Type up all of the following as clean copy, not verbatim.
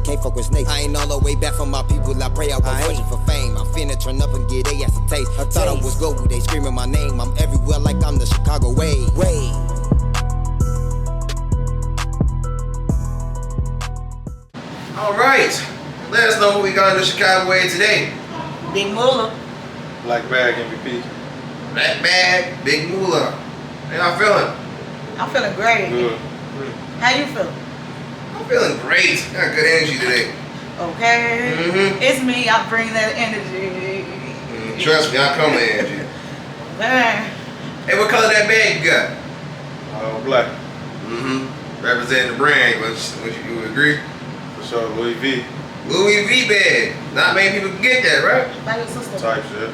can't fuck with snakes. I ain't all the way back from my people, I pray I was searching for fame. I'm finna turn up and get they ass a taste. Thought I was gold, they screaming my name. I'm everywhere like I'm the Chicago way. Alright, let us know what we got in the Chicago way today. Big Mulla. Black Bag MVP. Black Bag, Big Mulla. How y'all feeling? I'm feeling great. Good. How you feeling? I'm feeling great. Got good energy today. Okay. It's me. I bring that energy. Trust me, I come with energy. Man. Hey, what color that bag you got? Black. Representing the brand. Would you agree? For sure, Louis V. Louis V bag. Not many people can get that, right? Buy your sister. Type shit.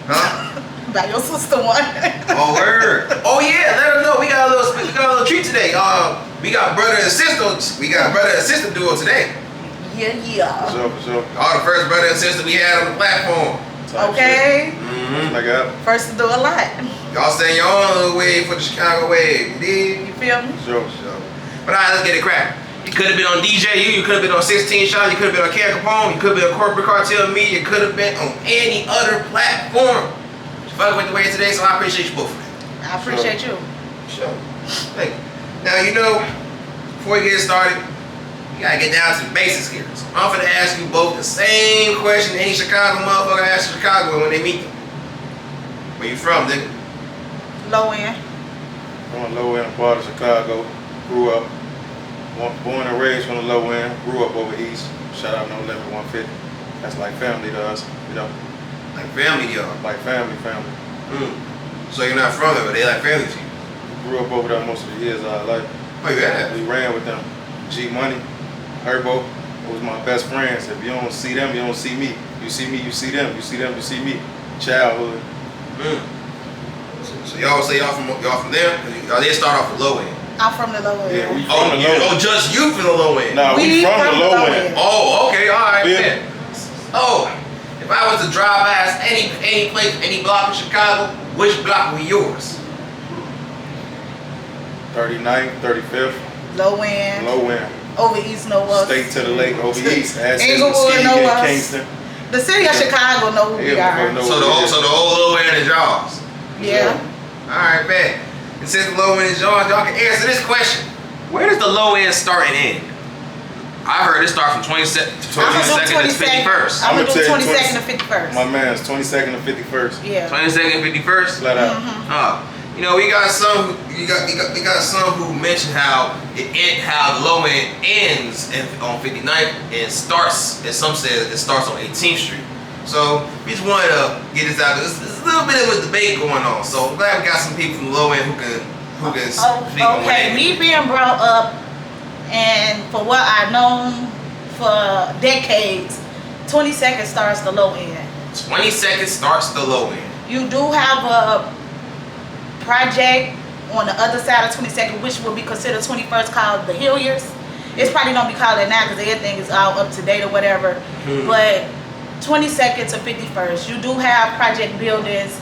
Huh? Buy your sister one. Oh, word. Oh, yeah. Let her know. We got a little treat today. We got brother and sister. We got brother and sister duo today. Yeah. For sure. All the first brother and sister we had on the platform. Type Okay. Shit. Like that. First to do a lot. Y'all stay in your own little wave for the Chicago wave. You dig? You feel me? For sure. But all right, let's get it cracking. You could have been on DJU, you could have been on 16 Shot, you could have been on Cat Capone, you could have been on Corporate Cartel Media, you could have been on any other platform. Fuck with the way today, so I appreciate you both for that. I appreciate you. Sure. Thank you. Now, you know, before we get started, you gotta get down to the basics here. So I'm gonna ask you both the same question any Chicago motherfucker asks Chicago when they meet them. Where you from, nigga? Low end. I'm on the low end part of Chicago. Grew up. Born and raised from the low end. Grew up over east. Shout out No Limit 150. That's like family to us, you know. Like family to y'all. Like family. So you're not from there, but they like family to you. Grew up over there most of the years of our life. Oh, you have? We ran with them. G Money, Herbo, was my best friends. If you don't see them, you don't see me. You see me, you see them. You see them, you see me. Childhood. So y'all say y'all from there? Y'all did start off with low end. I'm from the low end. Yeah, we from the low end. Oh, just you from the low end? Nah, we from the low end. Oh, okay, all right, Yeah. man. Oh, if I was to drive past any place, any block in Chicago, which block would be yours? 39th, 35th. Low end. Low end. Over east, no us. State to the lake, over east. Inglewood, no us. Kingston. The city of Chicago know who we are. So the whole low end is y'all's. Yeah. All right, man. And since the low end is y'all can answer this question. Where does the low end start and end? I heard it start from 22nd to 51st. I'm gonna do 22nd to 51st. My man's 22nd to 51st. Yeah. 22nd to 51st? Flat out. You know, we got some who mentioned how the low end ends on 59th and starts, as some said, it starts on 18th Street. So we just wanted to get this out. There's a little bit of a debate going on. So I'm glad we got some people from the low end who can speak on okay, me being brought up and for what I've known for decades, 22nd starts the low end. 22nd starts the low end. You do have a project on the other side of 22nd, which will be considered 21st, called the Hilliers. It's probably don't be called that now because everything is all up to date or whatever. But 22nd to 51st, you do have project buildings,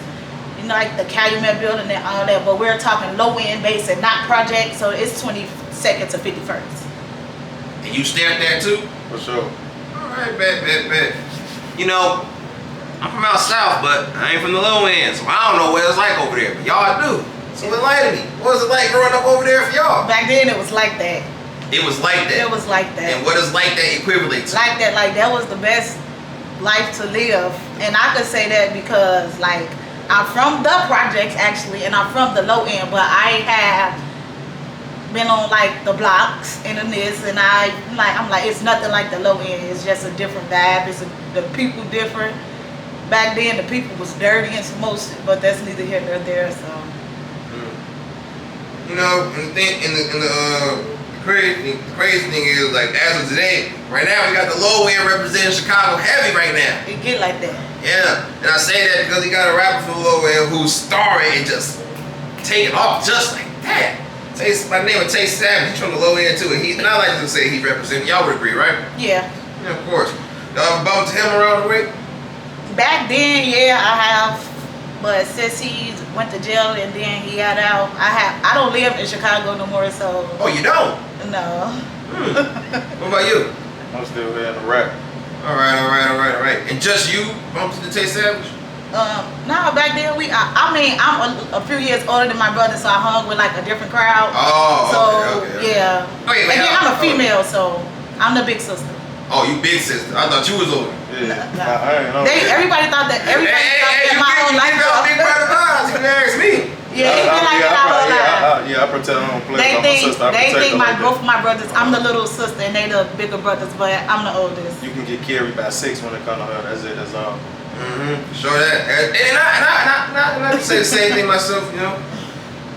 you know, like the Calumet building and all that, but we're talking low end base and not project, so it's 22nd to 51st. And you stamp that too? For sure. Alright, bet. You know, I'm from out south, but I ain't from the low end, so I don't know what it's like over there, but y'all do. So enlighten me. What was it like growing up over there for y'all? Back then it was like that. It was like that? It was like that. And what is like that equivalent to? Like that was the best life to live. And I could say that because like I'm from the projects actually and I'm from the low end, but I have been on like the blocks and in this and I'm like it's nothing like the low end. It's just a different vibe. The people different. Back then the people was dirty and smoky, but that's neither here nor there. So you know, and the crazy thing is, like, as of today, right now we got the low end representing Chicago heavy right now. It get like that. Yeah, and I say that because he got a rapper from the low end who's starring and just taking off just like that. My name is Tay Savage. He's from the low end too, and I like to say he's representing. Y'all would agree, right? Yeah. Yeah, of course. Y'all bumped him around the way? Back then, yeah, I have. But since he went to jail and then he got out, I don't live in Chicago no more, so. Oh, you don't? No. What about you? I'm still here in the rap. All right. And just you bumped into Tay Savage? No, back then I mean, I'm a few years older than my brother, so I hung with like a different crowd. Oh, so okay. yeah. Okay, and then I'm a female, so I'm the big sister. Oh, you big sister. I thought you was older. Yeah. No. I ain't know. Everybody thought that. Everybody thought that my whole life. You got big brother vibes. You can ask me. Yeah, he been like that my whole life. I pretend I don't play They with my sister. I think protect her like both that. my brothers. I'm the little sister and they the bigger brothers, but I'm the oldest. You can get carried by 6 when it comes to her. That's it. That's all. Sure that. And I say the same thing myself, you know.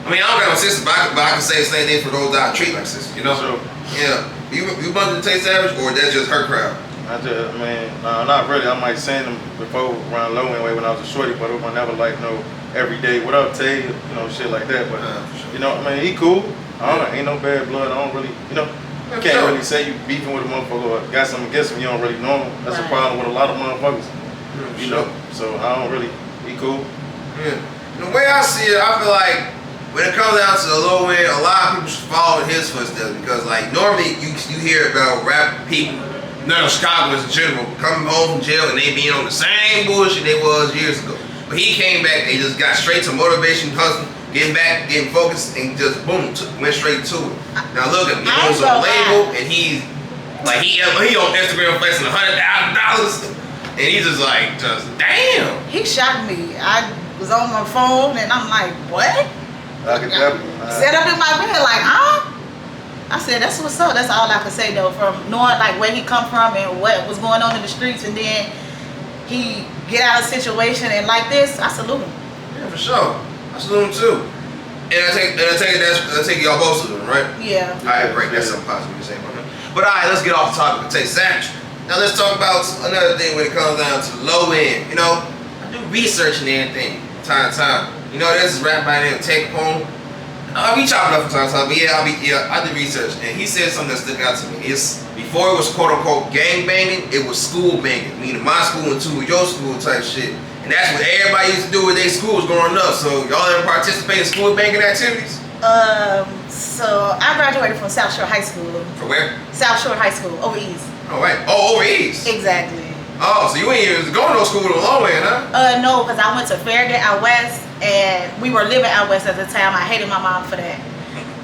I mean, I don't got no sister, but I can say the same thing for those that I treat like sisters, you know. Sure. Yeah. You bumped into Tay Savage, or that's just her crowd? Not really. I might seen him before around low end way when I was a shorty, but I never like no everyday. What up, Tay? You know, shit like that. But sure. you know, I mean, he cool. I don't know. Ain't no bad blood. I don't really, you know. You can't really say you beefing with a motherfucker or got something against him. You don't really know him. That's a problem with a lot of motherfuckers. You know. So I don't really. He cool. Yeah. The way I see it, I feel like when it comes down to the low end, a lot of people should follow in his footsteps because, like, normally you hear about rap people, Chicagoans in general, coming home from jail and they being on the same bullshit they was years ago. But he came back, they just got straight to motivation, hustling, getting back, getting focused, and just boom, went straight to it. Now look at him, he owns a label, and he's like he on Instagram flexing $100,000, and he's just like, damn. He shocked me. I was on my phone and I'm like, what? I could definitely. Set up in my bed like, huh? I said, that's what's up. That's all I could say though, from knowing like where he come from and what was going on in the streets, and then he get out of a situation and like this, I salute him. Yeah, for sure. I salute him too. And I take y'all both salute him, right? Yeah. Alright, great. That's something positive to say about him. But alright, let's get off the topic of Tay Savage. Now let's talk about another thing when it comes down to the low end. You know, I do research and everything time to time. You know, there's this rap by the name of Take Home. I be chopping up from time to time, but I did research, and he said something that stuck out to me. It's before it was quote unquote gang banging, it was school banging, meaning my school and two of your school type shit. And that's what everybody used to do with their schools growing up. So y'all ever participate in school banging activities? So I graduated from South Shore High School. From where? South Shore High School, over East. Oh right. Oh, over East. Exactly. Oh, so you ain't even going to no school the low end, huh? No, because I went to Farragut out west, and we were living out west at the time. I hated my mom for that.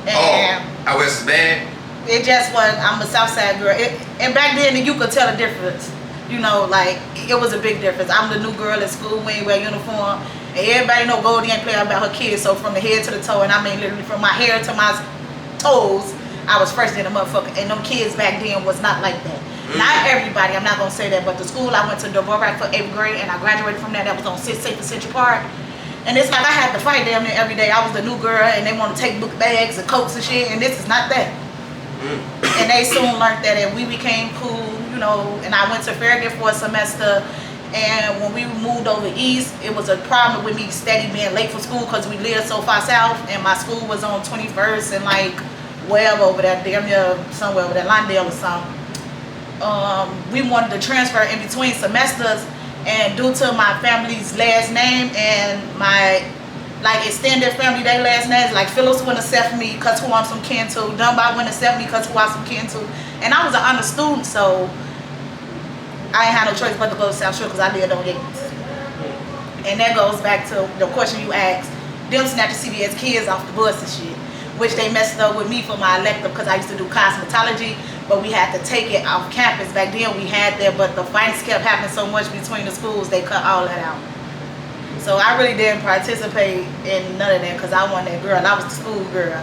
And out west is bad? It just was, I'm a Southside girl. And back then, you could tell the difference. You know, like, it was a big difference. I'm the new girl at school, we ain't wear uniform. And everybody know Goldie ain't play about her kids, so from the head to the toe, and I mean literally from my hair to my toes, I was fresher than a motherfucker. And them kids back then was not like that. Not everybody, I'm not gonna say that, but the school I went to Dvorak for 8th grade, and I graduated from that was on 6th Central Park. And it's like I had to fight damn near every day. I was the new girl, and they want to take book bags and coats and shit, and this is not that. And they soon learned that, and we became cool, you know, and I went to Farragut for a semester, and when we moved over east, it was a problem with me steady being late for school because we lived so far south, and my school was on 21st and like wherever over there, damn near somewhere over there, Lindale or something. We wanted to transfer in between semesters, and due to my family's last name and my like extended family, their last names, like Phillips wouldn't accept me because who I'm some kin to, Dunbar wouldn't accept me because who I'm some kin to, and I was an honor student, so I ain't had no choice but to go to South Shore because I lived on Yates. And that goes back to the question you asked, them snatching CBS kids off the bus and shit, which they messed up with me for my elective because I used to do cosmetology, but we had to take it off campus. Back then we had that, but the fights kept happening so much between the schools, they cut all that out. So I really didn't participate in none of that because I wasn't that girl. I was the school girl.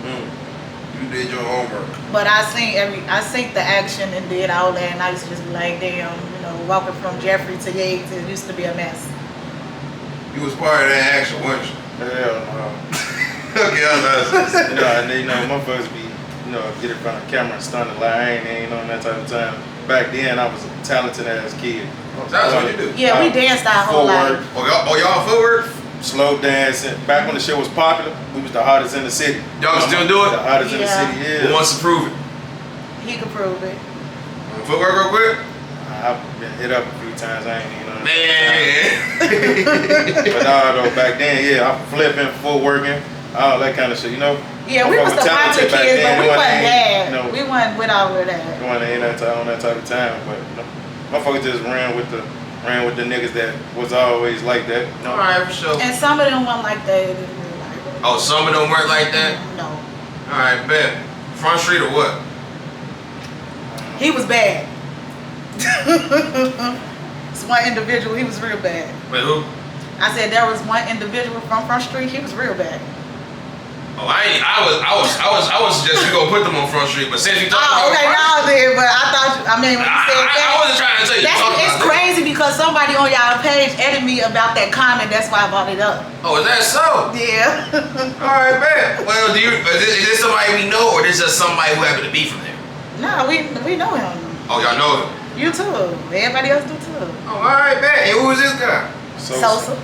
You did your homework. But I seen the action and did all that, and I used to just be like, damn, you know, walking from Jeffrey to Yates, it used to be a mess. You was part of that action, weren't you? Hell no. Okay, I was you know, motherfuckers be, you know, get in front of the camera and stun the line. I ain't on that type of time. Back then, I was a talented ass kid. That's what you do. Yeah, we danced our whole life. Oh, y'all footwork? Slow dancing. Back when the shit was popular, we was the hottest in the city. Y'all still do it? The hottest in the city, yeah. Who wants to prove it? He could prove it. Footwork real quick? I've been hit up a few times. I ain't even know. Man. But nah, though, back then, yeah, I'm flipping, footworking, all that kind of shit, you know? Yeah, we was the popular kids, but we wasn't bad. know, we went with all of that. We ain't on that type of time, but you know, motherfuckers just ran with the niggas that was always like that. You know? All right, for sure. And some of them weren't like that. Oh, some of them weren't like that? No. All right, bet. Front Street or what? He was bad. It's one individual, he was real bad. Wait, who? I said there was one individual from Front Street, he was real bad. Oh, I was just gonna put them on Front Street, but since you talking Oh, about okay, Front now then, but I thought, when you said that. I wasn't trying to tell you. It's crazy because somebody on y'all page edited me about that comment, that's why I brought it up. Oh, is that so? Yeah. All right, bet. Well, is this somebody we know, or is this just somebody who happened to be from there? No, we know him. Oh, y'all know him. You too. Everybody else do too. Oh, all right, bet. And who was this guy? Sosa.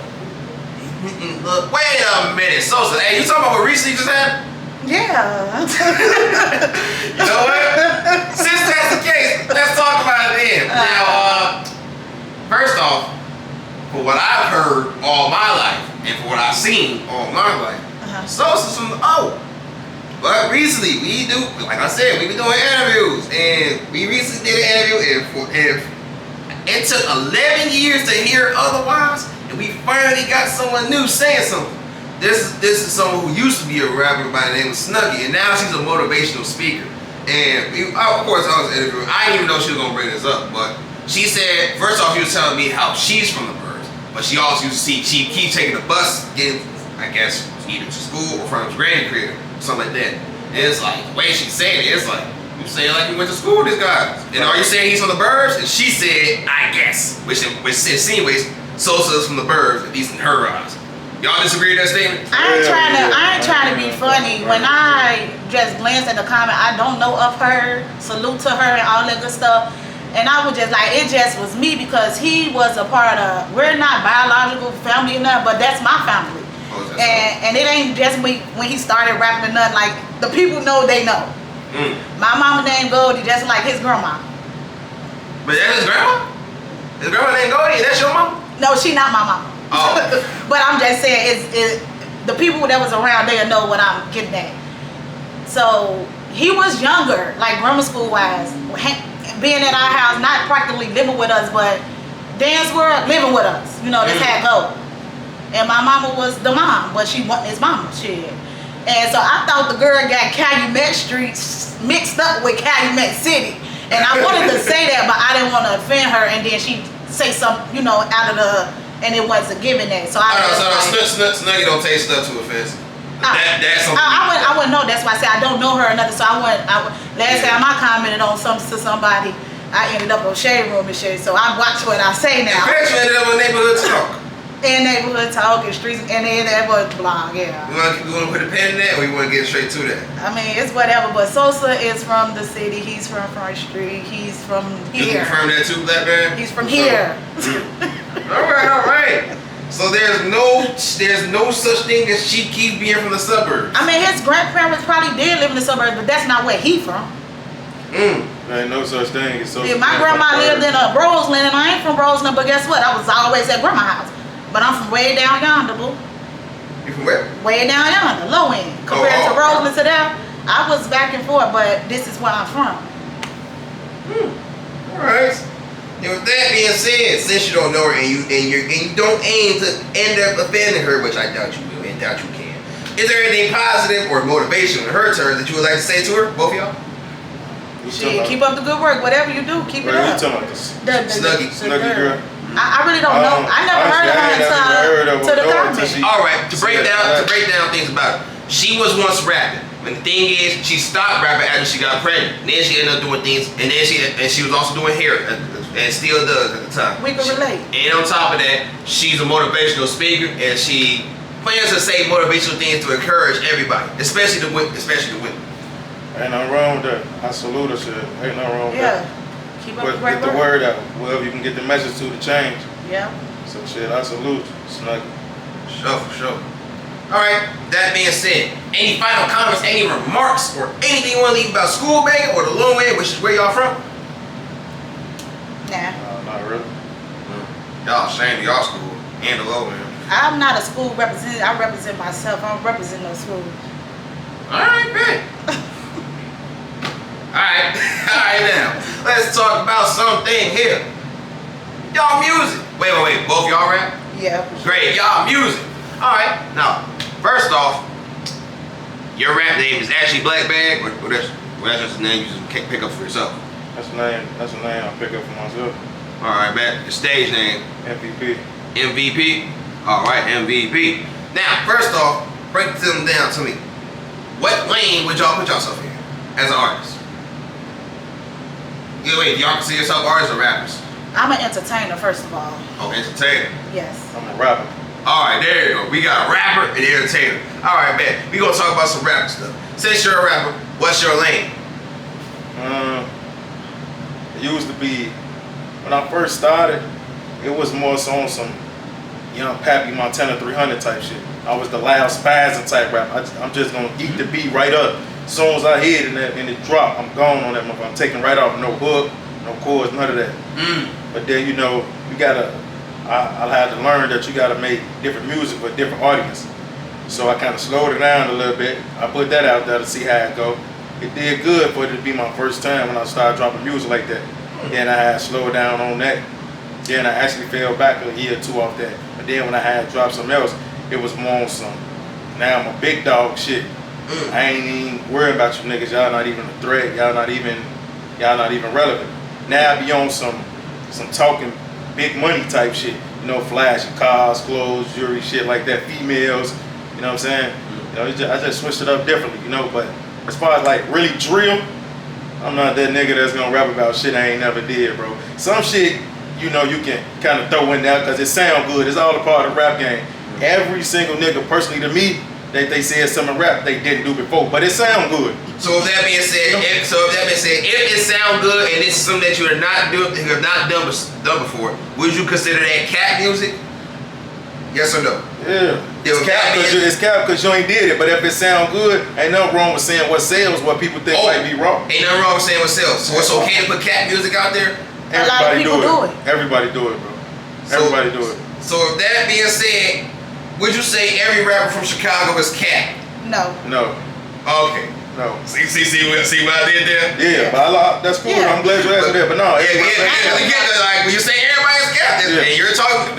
Look, wait a minute, Sosa. Hey, you talking about what recently just happened? Yeah. You know what? Since that's the case, let's talk about it then. Now, first off, for what I've heard all my life, and for what I've seen all my life, Sosa's from the O. But recently, like I said, we been doing interviews, and we recently did an interview, and it took 11 years to hear otherwise, and we finally got someone new saying something. This is someone who used to be a rapper by the name of Snuggie, and now she's a motivational speaker. And of course, I was interviewing. I didn't even know she was gonna bring this up, but she said, first off, she was telling me how she's from the Burbs, but she also used to see she keeps taking the bus, getting, I guess, either to school or from his granny crib, something like that. And it's like the way she's saying it, it's like you saying like you went to school with this guy. And are you saying he's from the Burbs? And she said, I guess, which insinuates Sosa's from the Burbs, at least in her eyes. Y'all disagree with that statement? I ain't trying to be funny. When I just glanced at the comment, I don't know of her, salute to her and all that good stuff. And I was just like, it just was me because he was a part of, we're not biological family or nothing, but that's my family. Oh, and it ain't just me when he started rapping or nothing, like the people know they know. My mama named Goldie just like his grandma. But that's his grandma? His grandma named Goldie and that's your mama? No, she not my mama. Oh. But I'm just saying, it's the people that was around, they'll know what I'm getting at. So he was younger, like grammar school wise, being at our house, not practically living with us, but dance world living with us. You know, that's how it go. And my mama was the mom, but she wasn't his mama, shit. And so I thought the girl got Calumet Street mixed up with Calumet City. And I wanted to say that, but I didn't want to offend her, and then she say something, you know, out of the, and it wasn't given that. So Snuggie don't take stuff too offensive. That's something. I wouldn't know. That's why I said I don't know her or nothing. So last time I commented on something to somebody, I ended up on Shade Room and shit. So I watch what I say now. Eventually ended up on Neighborhood Talk. And Neighborhood Talk and Streets and then Neighborhood Blog, yeah. We want to put a pin in that, or we want to get straight to that? I mean, it's whatever. But Sosa is from the city. He's from Front Street. He's from here. You confirm that too, Black Man? He's from here. All right. So there's no such thing as Chief Keef being from the suburbs. I mean, his grandparents probably did live in the suburbs, but that's not where he from. There ain't no such thing as Sosa. Yeah, my grandma lived in Roseland, and I ain't from Roseland, but guess what? I was always at grandma's house. But I'm from way down yonder, boo. You from where? Way down yonder, low end. Compared to Roseland to there, I was back and forth, but this is where I'm from. All right. And with that being said, since you don't know her and you don't aim to end up offending her, which I doubt you will and doubt you can, is there anything positive or motivational in her terms that you would like to say to her, both of y'all? Shit, keep up the good work. Whatever you do, keep it up. What are you talking about? This Snuggie girl? I really don't know. I never heard of her until the comment. All right, to break down things about her. She was once rapping. But the thing is, she stopped rapping after she got pregnant. Then she ended up doing things, and then she was also doing hair, and still does at the time. We can relate. And on top of that, she's a motivational speaker, and she plans to say motivational things to encourage everybody, especially the women. Ain't nothing wrong with that. I salute her, shit. Ain't nothing wrong with that. Keep up But the great get the work. word out. Whoever you can get the message to change. Yeah. So shit, I salute you, Snuggie. Sure. All right, that being said, any final comments, any remarks, or anything you want to leave about School Banging or the Lil Wayne, which is where y'all from? Nah. Not really. Y'all ashamed of y'all school and the Lil Wayne. I'm not a school representative. I represent myself. I don't represent no school. All right, bet. Alright, alright now. Let's talk about something here. Y'all music. Wait. Both y'all rap? Yeah. Great, y'all music. Alright, now, first off, your rap name is actually Black Bag, or that's just a name you just can't pick up for yourself? That's a name I pick up for myself. Alright, man. Your stage name? MVP. MVP? Alright, MVP. Now, first off, break them down to me. What lane would y'all put yourself in as an artist? Yeah, wait, do y'all consider yourself artists or rappers? I'm an entertainer, first of all. Oh, entertainer. Yes. I'm a rapper. Alright, there you go. We got a rapper and entertainer. Alright, man. We gonna talk about some rapper stuff. Since you're a rapper, what's your lane? It used to be, when I first started, it was more so on some Young Pappy Montana 300 type shit. I was the loud spazzing type rap. I'm just gonna eat the beat right up. As soon as I hit it and it drop, I'm gone on that motherfucker. I'm taking right off, no hook, no chords, none of that. But then, you know, you gotta, I had to learn that you gotta make different music for a different audience. So I kind of slowed it down a little bit. I put that out there to see how it go. It did good for it to be my first time when I started dropping music like that. Then I had slowed down on that. Then I actually fell back a year or two off that. But then when I had dropped something else, it was more on some, now I'm a big dog shit. I ain't even worried about you niggas. Y'all not even a threat. Y'all not even relevant. Now I be on some talking big money type shit. You know, flashing cars, clothes, jewelry, shit like that. Females, you know what I'm saying? You know, I just switched it up differently, you know. But as far as like really drill, I'm not that nigga that's gonna rap about shit I ain't never did, bro. Some shit, you know, you can kind of throw in there because it sound good. It's all a part of the rap game. Every single nigga, personally to me, they said something rap they didn't do before, but it sound good. So with that being said, if it sound good and it's something that you have not done before, would you consider that cat music? Yes or no? Yeah. It's cap because you ain't did it, but if it sound good, ain't nothing wrong with saying what sells, what people think might be wrong. Ain't nothing wrong with saying what sells. So it's okay to put cat music out there? Everybody do it. Everybody do it, bro. Everybody do it. So with that being said, would you say every rapper from Chicago is cat? No. No. Okay. No. See what I did there? Yeah, but that's cool. Yeah. I'm glad you answered that. But no. Like when you say everybody's cat, and you're talking.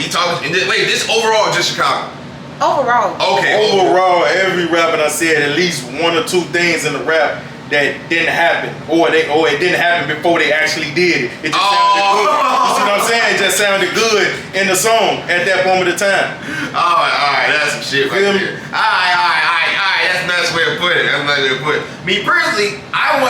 Wait, this overall is just Chicago. Overall. Okay. Overall, every rapper I said at least one or two things in the rap that didn't happen, or it didn't happen before they actually did it. It just sounded good. You see what I'm saying? It just sounded good in the song at that moment of time. All right, that's some shit right there. All right, that's a nice way to put it. Me personally, I'm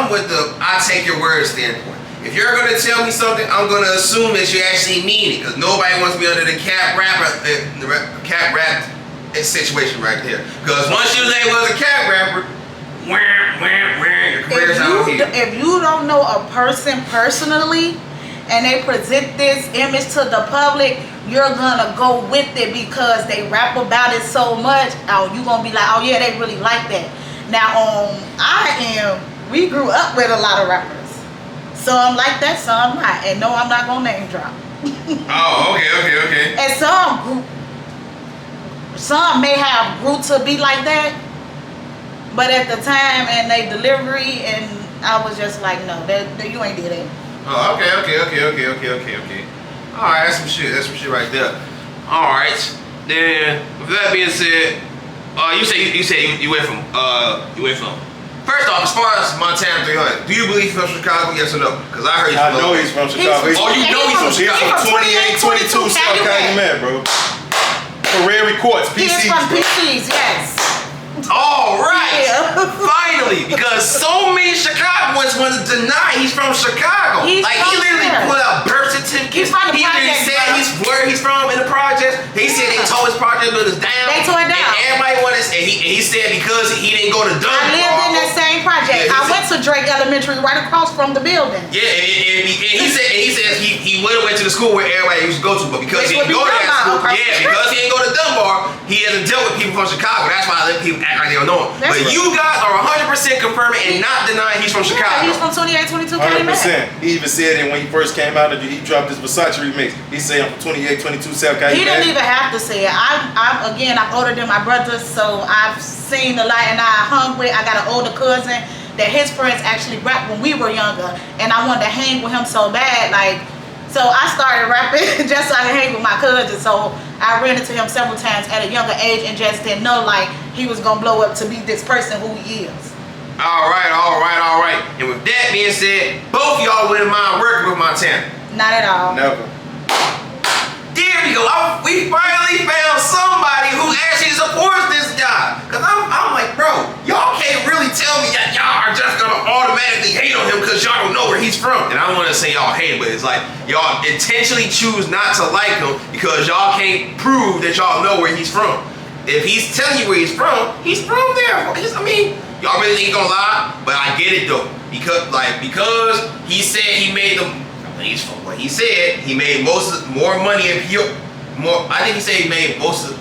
with the I take your word standpoint. If you're gonna tell me something, I'm gonna assume that you actually mean it, because nobody wants to be under the cap rap situation right there. Because once you label as a cap rapper, if you don't know a person personally and they present this image to the public, you're gonna go with it because they rap about it so much. Oh, you gonna be like, oh yeah, they really like that. Now, we grew up with a lot of rappers, so I'm like that, so I'm not. And no, I'm not gonna name drop. Oh, okay. And some may have grew to be like that. But at the time and they delivery, and I was just like, no, you ain't did it. Oh, okay. All right, that's some shit right there. All right, then with that being said, you went from. First off, as far as Montana 300, do you believe he's from Chicago? Yes or no? Because I heard he's from Chicago. You know he's from Chicago. 2822 South Calumet, bro. Prairie Courts, PCs. He's from PCs, yes. All right, finally, because so many Chicagoans want to deny he's from Chicago. He literally put out birth certificates. He literally said where he's from in the project. He said they tore his project buildings down. They tore it down. And everybody wanted, and he said because he didn't go to Dunbar. I lived in that same project. I went to Drake Elementary right across from the building. Yeah, and he says he would have went to the school where everybody used to go to, but because he didn't go to that school, because he didn't go to Dunbar, he hasn't dealt with people from Chicago. That's why I let people act like they don't know him. But you guys are 100% confirming and not denying he's from Chicago. He's from 2822 Calumet. 100%. He even said it when he first came out. He dropped his Versace remix. He said I'm from 2822 South Calumet. He didn't even have to say it. I'm older than my brothers, so I've seen a lot, and I got an older cousin. that his friends actually rapped when we were younger, and I wanted to hang with him so bad, like. So I started rapping just so I could hang with my cousins. So I ran into him several times at a younger age and just didn't know like he was gonna blow up to be this person who he is. All right. And with that being said, both y'all wouldn't mind working with Montana. Not at all. Never. There we go. We finally found somebody who actually supports this guy. Cause I'm like, bro, y'all can't really tell me that y'all are just gonna automatically hate on him because y'all don't know where he's from. And I don't want to say y'all hate him, but it's like y'all intentionally choose not to like him because y'all can't prove that y'all know where he's from. If he's telling you where he's from there. I mean, y'all really think he's gonna lie? But I get it though. Because he said he made them. What he said, he made more money in Peoria. I think he said he made most of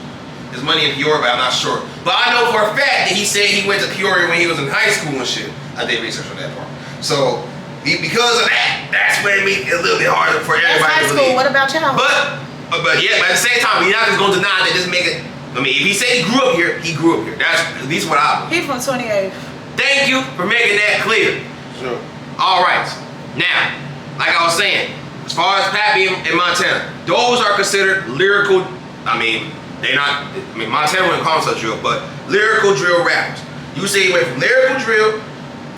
his money in Peoria, but I'm not sure. But I know for a fact that he said he went to Peoria when he was in high school and shit. I did research on that part. So because of that, that's when it made it a little bit harder for everybody That's high to school. believe. What about y'all? But yeah, but at the same time, we're not just gonna deny that this make it. I mean, if he said he grew up here, he grew up here. That's at least what I believe. He from 28. Thank you for making that clear. Sure. All right. Now, like I was saying, as far as Pappy and Montana, those are considered lyrical. I mean, Montana wouldn't call himself drill, but lyrical drill rappers. You say he went from lyrical drill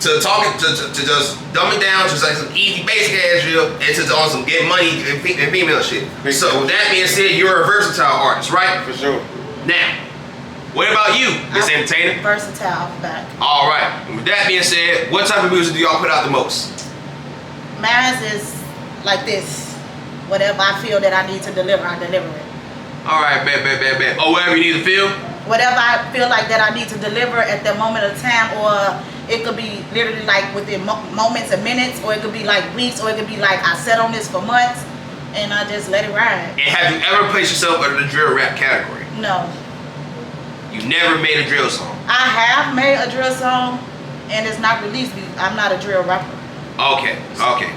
to talking to just dumbing down to like some easy basic ass drill and to on some get money and female shit. So with that being said, you're a versatile artist, right? For sure. Now, what about you, Miss Entertainer? Versatile back. All right. And with that being said, what type of music do y'all put out the most? Mine is like this. Whatever I feel that I need to deliver, I deliver it. All right, bet. Oh, whatever you need to feel? Whatever I feel like that I need to deliver at that moment of time, or it could be literally like within moments and minutes, or it could be like weeks, or it could be like I sat on this for months, and I just let it ride. And have you ever placed yourself under the drill rap category? No. You never made a drill song? I have made a drill song, and it's not released. I'm not a drill rapper. Okay.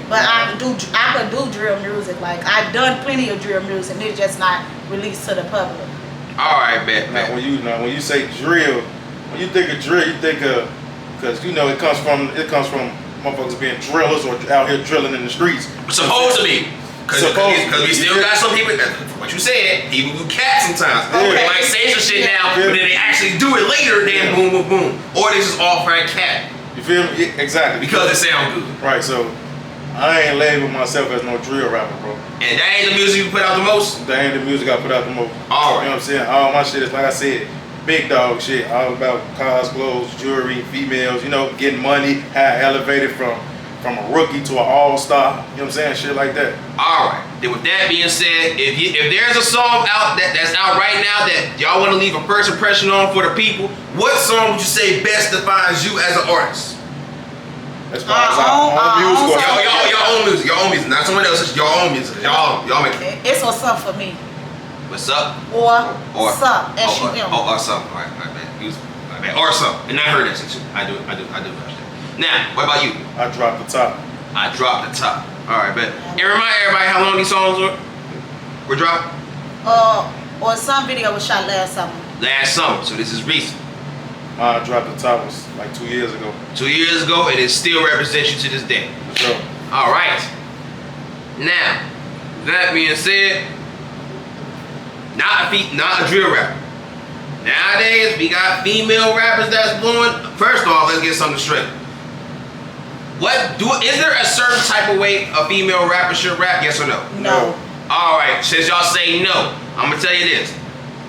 But I could do drill music. Like I've done plenty of drill music, and it's just not released to the public. All right, bet. Now when you say drill, when you think of drill, you think of, because you know it comes from motherfuckers being drillers or out here drilling in the streets. Supposed to be. Because we still got some people, what you said, people who cat sometimes. Okay. They might say some shit now, but then they actually do it later, then boom. Or they just all for cat. You feel me? Yeah, exactly. Because it sound good. Right, so I ain't label myself as no drill rapper, bro. And that ain't the music you put out the most? That ain't the music I put out the most. All right. You know what I'm saying? All my shit is, like I said, big dog shit. All about cars, clothes, jewelry, females, you know, getting money, how I elevated from a rookie to an all-star. You know what I'm saying? Shit like that. All right. Then with that being said, if there's a song out that's out right now that y'all want to leave a first impression on for the people, what song would you say best defines you as an artist? As far as our own music. Your own music, not someone else's. Your own music. Y'all make it. It's what's up for me. What's up? Or sup, S-U-M. Or something. All right, my bad. Or something. And I heard that shit. I do understand. Now, what about you? I dropped the top. I dropped the top. All right, bet. And remind everybody how long these songs were dropped? Or some video was shot last summer. Last summer, so this is recent. I dropped the top was like 2 years ago. 2 years ago, and it still represents you to this day. For sure. All right. Now, that being said, not a drill rapper. Nowadays, we got female rappers that's blowing. First off, let's get something straight. Is there a certain type of way a female rapper should rap? Yes or no? No. All right. Since y'all say no, I'm gonna tell you this.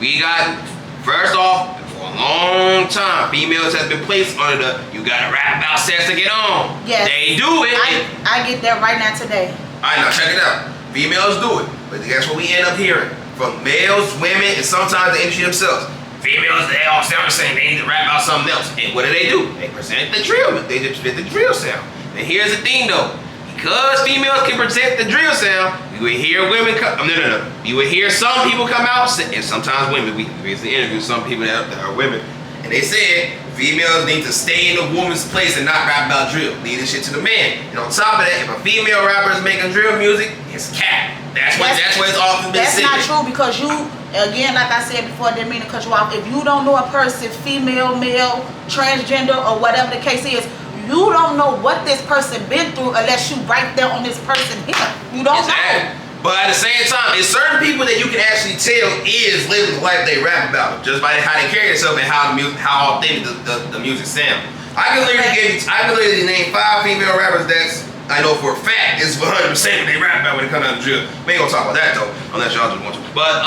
We got, first off, for a long time, females has been placed under the you gotta rap about sex to get on. Yes. They do it. I get that right now today. All right, now check it out. Females do it, but guess what we end up hearing from males, women, and sometimes the industry themselves. Females, they all sound the same. They need to rap about something else. And what do? They present the drill. They just fit the drill sound. And here's the thing, though. Because females can present the drill sound, you would hear women come. No. You would hear some people come out, and sometimes women. We recently interviewed some people that are women, and they said females need to stay in the woman's place and not rap about drill. Leave this shit to the man. And on top of that, if a female rapper is making drill music, it's cap. That's what it's often been said. That's not true, because you, again, like I said before, I didn't mean to cut you off. If you don't know a person, female, male, transgender, or whatever the case is, you don't know what this person been through unless you right there on this person here. You don't know. But at the same time, it's certain people that you can actually tell is living the life they rap about, just by how they carry themselves and how authentic the music sounds. I can literally name 5 female rappers that's I know for a fact it's 100% what they rap about when it comes out of drill. We ain't gonna talk about that though, unless y'all just want to. But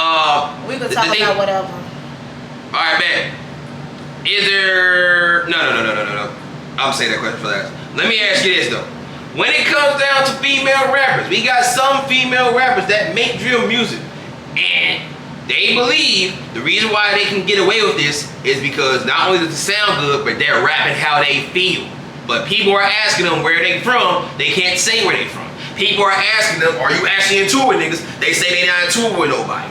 we can talk about whatever. All right, man. Is there no? I'm saying that question for that. Let me ask you this though. When it comes down to female rappers, we got some female rappers that make drill music, and they believe the reason why they can get away with this is because not only does it sound good, but they're rapping how they feel. But people are asking them where they from, they can't say where they from. People are asking them, are you actually in tour with niggas? They say they not in tour with nobody.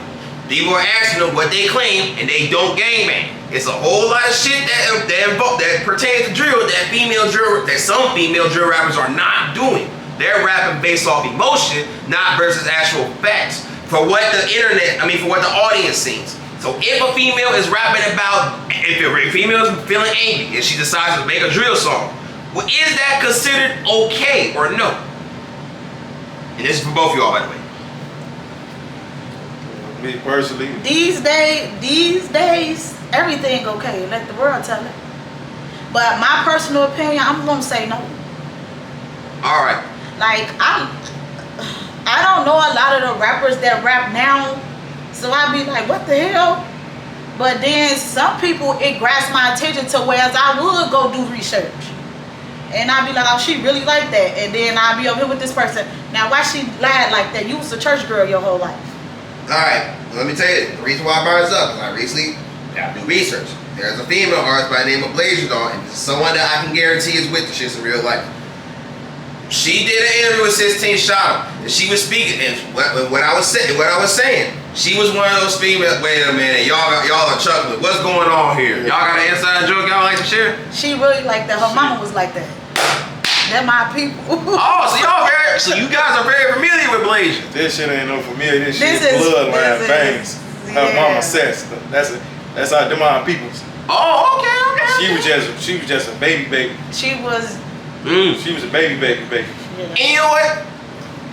People are asking them what they claim, and they don't gangbang. It's a whole lot of shit that pertains to drill that some female drill rappers are not doing. They're rapping based off emotion, not versus actual facts. For what the audience sees. So if a female is rapping about, if a female is feeling angry and she decides to make a drill song, well, is that considered okay or no? And this is for both of y'all, by the way. Me personally, these days, everything okay. Let the world tell it. But my personal opinion, I'm gonna say no. All right. Like I don't know a lot of the rappers that rap now, so I be like, what the hell? But then some people, it grabs my attention to whereas I would go do research. And I be like, oh, she really like that. And then I be over here with this person. Now, why she lied like that? You was a church girl your whole life. All right, let me tell you, the reason why I brought this up is I recently got to do research. There's a female artist by the name of Blasian, and someone that I can guarantee is with the shit in real life. She did an interview with 16 Shot, and she was speaking, and what I was saying, she was one of those females. Wait a minute, y'all are chuckling. What's going on here? Y'all got an inside joke y'all like to share? She really like that. Her mama was like that. They're my people. Oh, so you guys are very familiar with Blasian. this shit ain't no familiar. This shit is bloodline bangs. Her mama says that's how them our peoples. Oh, okay. She was just a baby. She was a baby. Yeah. And you know what?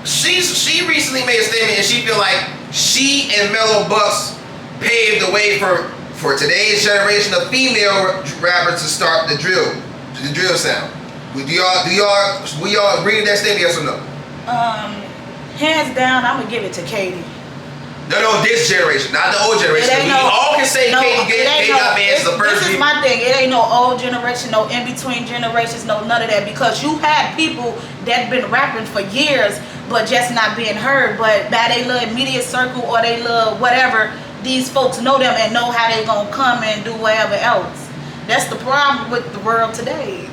She recently made a statement, and she feel like she and Mellow Bucks paved the way for today's generation of female rappers to start the drill sound. Do y'all agree with that statement? Yes or no? Hands down, I'm gonna give it to Katie. No, this generation, not the old generation. We all can say Katie got fans the first. This is my thing. It ain't no old generation, no in between generations, no none of that. Because you had people that been rapping for years, but just not being heard. But by they little immediate circle or they little whatever, these folks know them and know how they gonna come and do whatever else. That's the problem with the world today.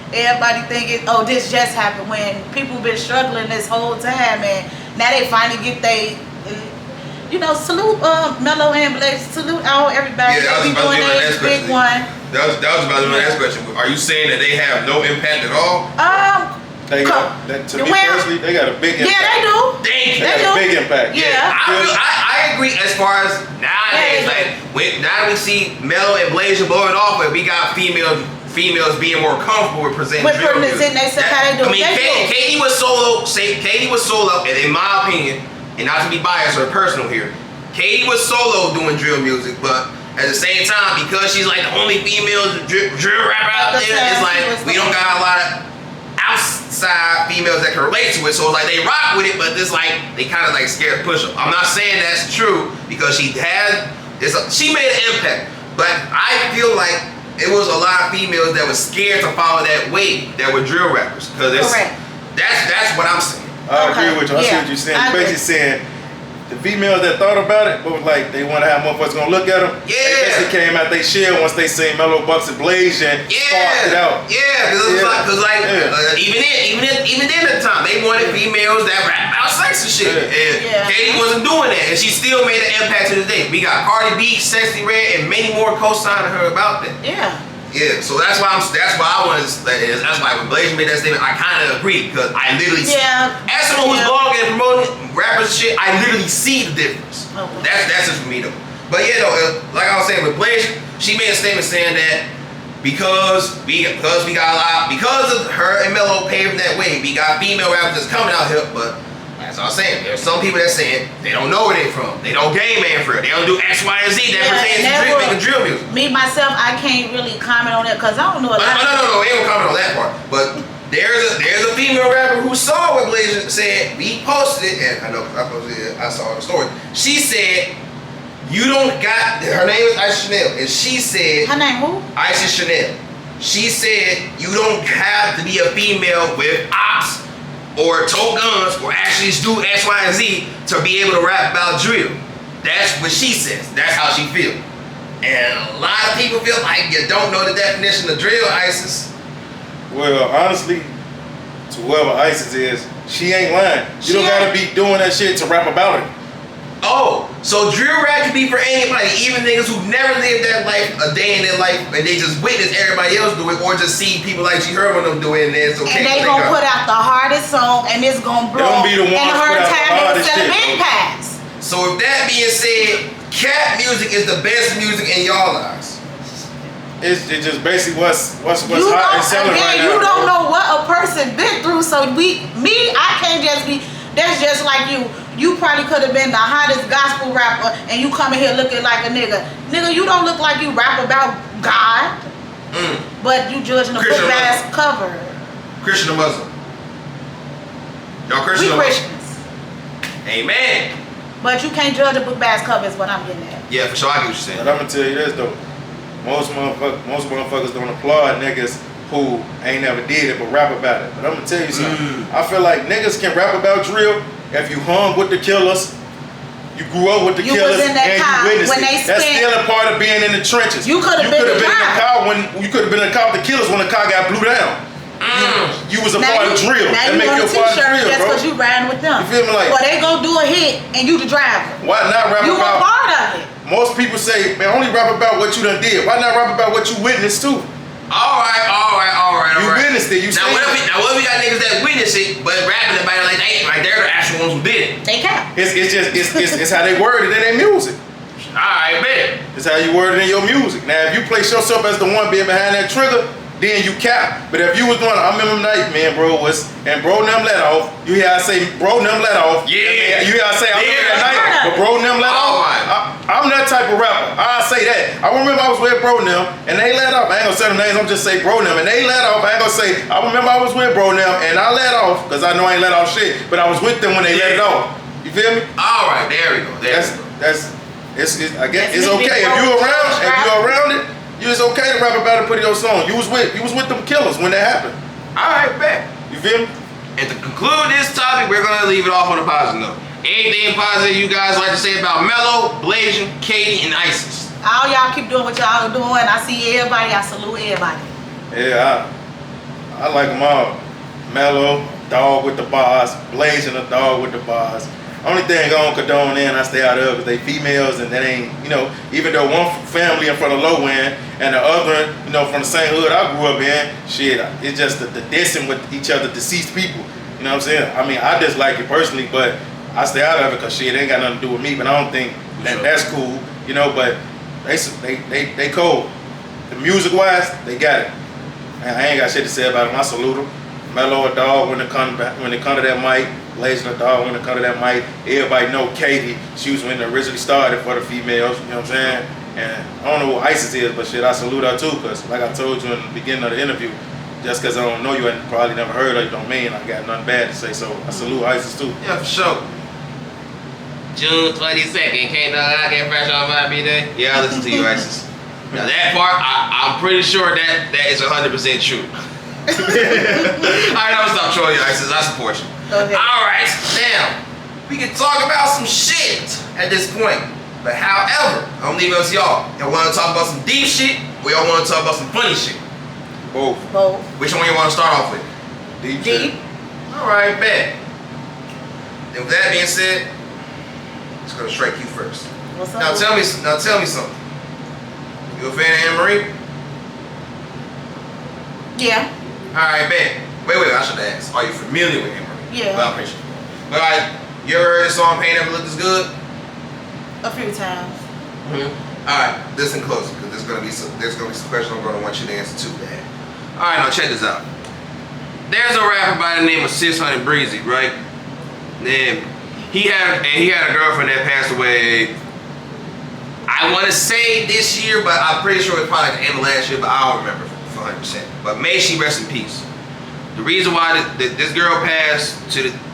Everybody thinking, oh, this just happened, when people been struggling this whole time, and now they finally get salute Mellow and Blaze, salute all everybody. Yeah, that was about to be my next question. Big one. That was about to be my next question. Are you saying that they have no impact at all? They got a big impact. Yeah, they do. They got a big impact. Yeah. I agree as far as nowadays, now we see Mellow and Blasian blowing off, but we got females being more comfortable with presenting drill music. Katie was solo, and in my opinion, and not to be biased or personal here, Katie was solo doing drill music, but at the same time, because she's like the only female drill rapper out there, it's like we don't got a lot of outside females that can relate to it, so it's like they rock with it, but it's like they kind of like scared to push them. I'm not saying that's true, because she made an impact, but I feel like it was a lot of females that were scared to follow that way that were drill rappers, because that's what I'm saying. I agree with you. I see what you're saying. You're basically saying the females that thought about it, but was like they want to have motherfuckers gonna look at them. Yeah. They basically came out they shell once they seen Mellow Bucks and Blasian sparked it out. Yeah, even then at the time they wanted females that rap about sex and shit. And Katie wasn't doing that, and she still made an impact to this day. We got Cardi B, Sexy Red, and many more co-signing her about that. Yeah, so that's why when Blasian made that statement, I kind of agree, because I literally as someone who's blogging and promoting rappers and shit, I literally see the difference. That's just for me though. But like I was saying with Blasian, she made a statement saying that because we got a lot, because of her and Melo paving that way, we got female rappers that's coming out here, but as I was saying, there's some people that saying they don't know where they from. They don't game man for it. They don't do X, Y, and Z that pertains to making drill music. Me, myself, I can't really comment on that because I don't know a lot. No, we ain't gonna comment on that part. But there's a female rapper who saw what Blasian said. We posted it, and I know I posted it. I saw the story. She said, "You don't got." Her name is Isis Chanel, and she said, "Her name who?" Isis Chanel. She said, "You don't have to be a female with ops or tote guns or actually do X, Y, and Z to be able to rap about drill." That's what she says. That's how she feels. And a lot of people feel like you don't know the definition of drill, Isis. Well, honestly, to whoever Isis is, she ain't lying. You don't gotta be doing that shit to rap about it. Oh, so drill rap can be for anybody, even niggas who never lived that life a day in their life, and they just witness everybody else do it, or just see people like G Herb them do it, and it's okay. And they gonna put out the hardest song, and it's gonna blow. They don't be the ones and put her out the time hardest is shit. pass. So with that being said, cat music is the best music in y'all eyes. It's just basically what's hot and selling right now. You don't know what a person been through, so I can't just be. That's just like you. You probably could have been the hottest gospel rapper, and you come in here looking like a nigga. Nigga, you don't look like you rap about God, but you judging a book ass cover. Christian or Muslim? Y'all Christian? We Christians. Amen. But you can't judge a book bass cover is what I'm getting at. Yeah, for sure. I get what you're saying. But I'm gonna tell you this though, most motherfuckers don't applaud niggas who ain't never did it but rap about it. But I'm gonna tell you something. I feel like niggas can rap about drill if you hung with the killers, you grew up with the killers, was in that and car you witnessed when it. they That's still a part of being in the trenches. You could have been in the car when you could have been in the car with the killers when the car got blew down. You was a part of drill. Now That you make you a part of drill, just bro. because you riding with them. You feel me? Like, well, they gonna do a hit and you the driver. why not rap You about? a part of it. Most people say, man, only rap about what you done did. Why not rap about what you witnessed too? All right. You witnessed it. You now what if we got niggas that witness it, but rapping about it like they ain't like they're the actual ones who did it? They count. It's how they word it in their music. All right, bet. It's how you word it in your music. Now, if you place yourself as the one being behind that trigger, then you cap. But if you was doing, I remember night, man, bro, and bro them let off. You hear I say, bro them let off. Yeah. You hear I say, I remember that night, but bro them let off. I'm that type of rapper. I say that. I remember I was with bro them, and they let off. I ain't gonna say them names. I'm just say bro them, and they let off. I ain't gonna say. I remember I was with bro them, and I let off because I know I ain't let off shit. But I was with them when they let it off. You feel me? All right, there we go. I guess it's okay if you around it. It's okay to rap about it, put it in your song. You was with them killers when that happened. All right, bet. You feel me? And to conclude this topic, we're gonna leave it off on a positive note. Anything positive you guys like to say about Melo, Blasian, Katie, and Isis? All y'all keep doing what y'all are doing. I see everybody. I salute everybody. Yeah, I like them all. Melo, dog with the bars. Blasian, a dog with the bars. Only thing I don't condone in, I stay out of, is they females, and that ain't, even though one family in front of low end and the other, from the same hood I grew up in, shit, it's just the dissing with each other, deceased people. You know what I'm saying? I mean, I dislike it personally, but I stay out of it because shit, it ain't got nothing to do with me. But I don't think that's cool, But they cold. The music wise, they got it. And I ain't got shit to say about them. I salute them. Melo a dog when it come to that mic. Blasian a dog when it come to that mic. Everybody know Katie. She was when it originally started for the females. You know what I'm saying? And I don't know who Isis is, but shit, I salute her too. Cause like I told you in the beginning of the interview, just cause I don't know you and probably never heard of you don't mean I got nothing bad to say. So I salute Isis too. Yeah, for sure. June 22nd, can't I get fresh on my B-Day? Yeah, I listen to you, Isis. Now that part, I'm pretty sure that is 100% true. Alright, I'm gonna stop trolling you, Isis. I support you. Okay. Alright, now, we can talk about some shit at this point. But however, I'm leaving it up to y'all. Y'all wanna talk about some deep shit, or y'all wanna talk about some funny shit? Both. Which one you wanna start off with? Deep. Alright, bet. And with that being said, let's go to straight Q first. What's up? Now tell me something. You a fan of Anne Marie? Yeah. Alright, bet. Wait, I should ask. Are you familiar with Anne Marie? Yeah. Well, I'm pretty sure. Alright, you ever heard this song, Pain Never Looked As Good? A few times. Mm-hmm. Alright, listen closely, because there's gonna be some questions I'm gonna want you to answer too, man. Alright, now check this out. There's a rapper by the name of 600 Breezy, right? And he had a girlfriend that passed away. I want to say this year, but I'm pretty sure it's probably the end of last year, but I don't remember for 100%. But may she rest in peace. The reason why this girl passed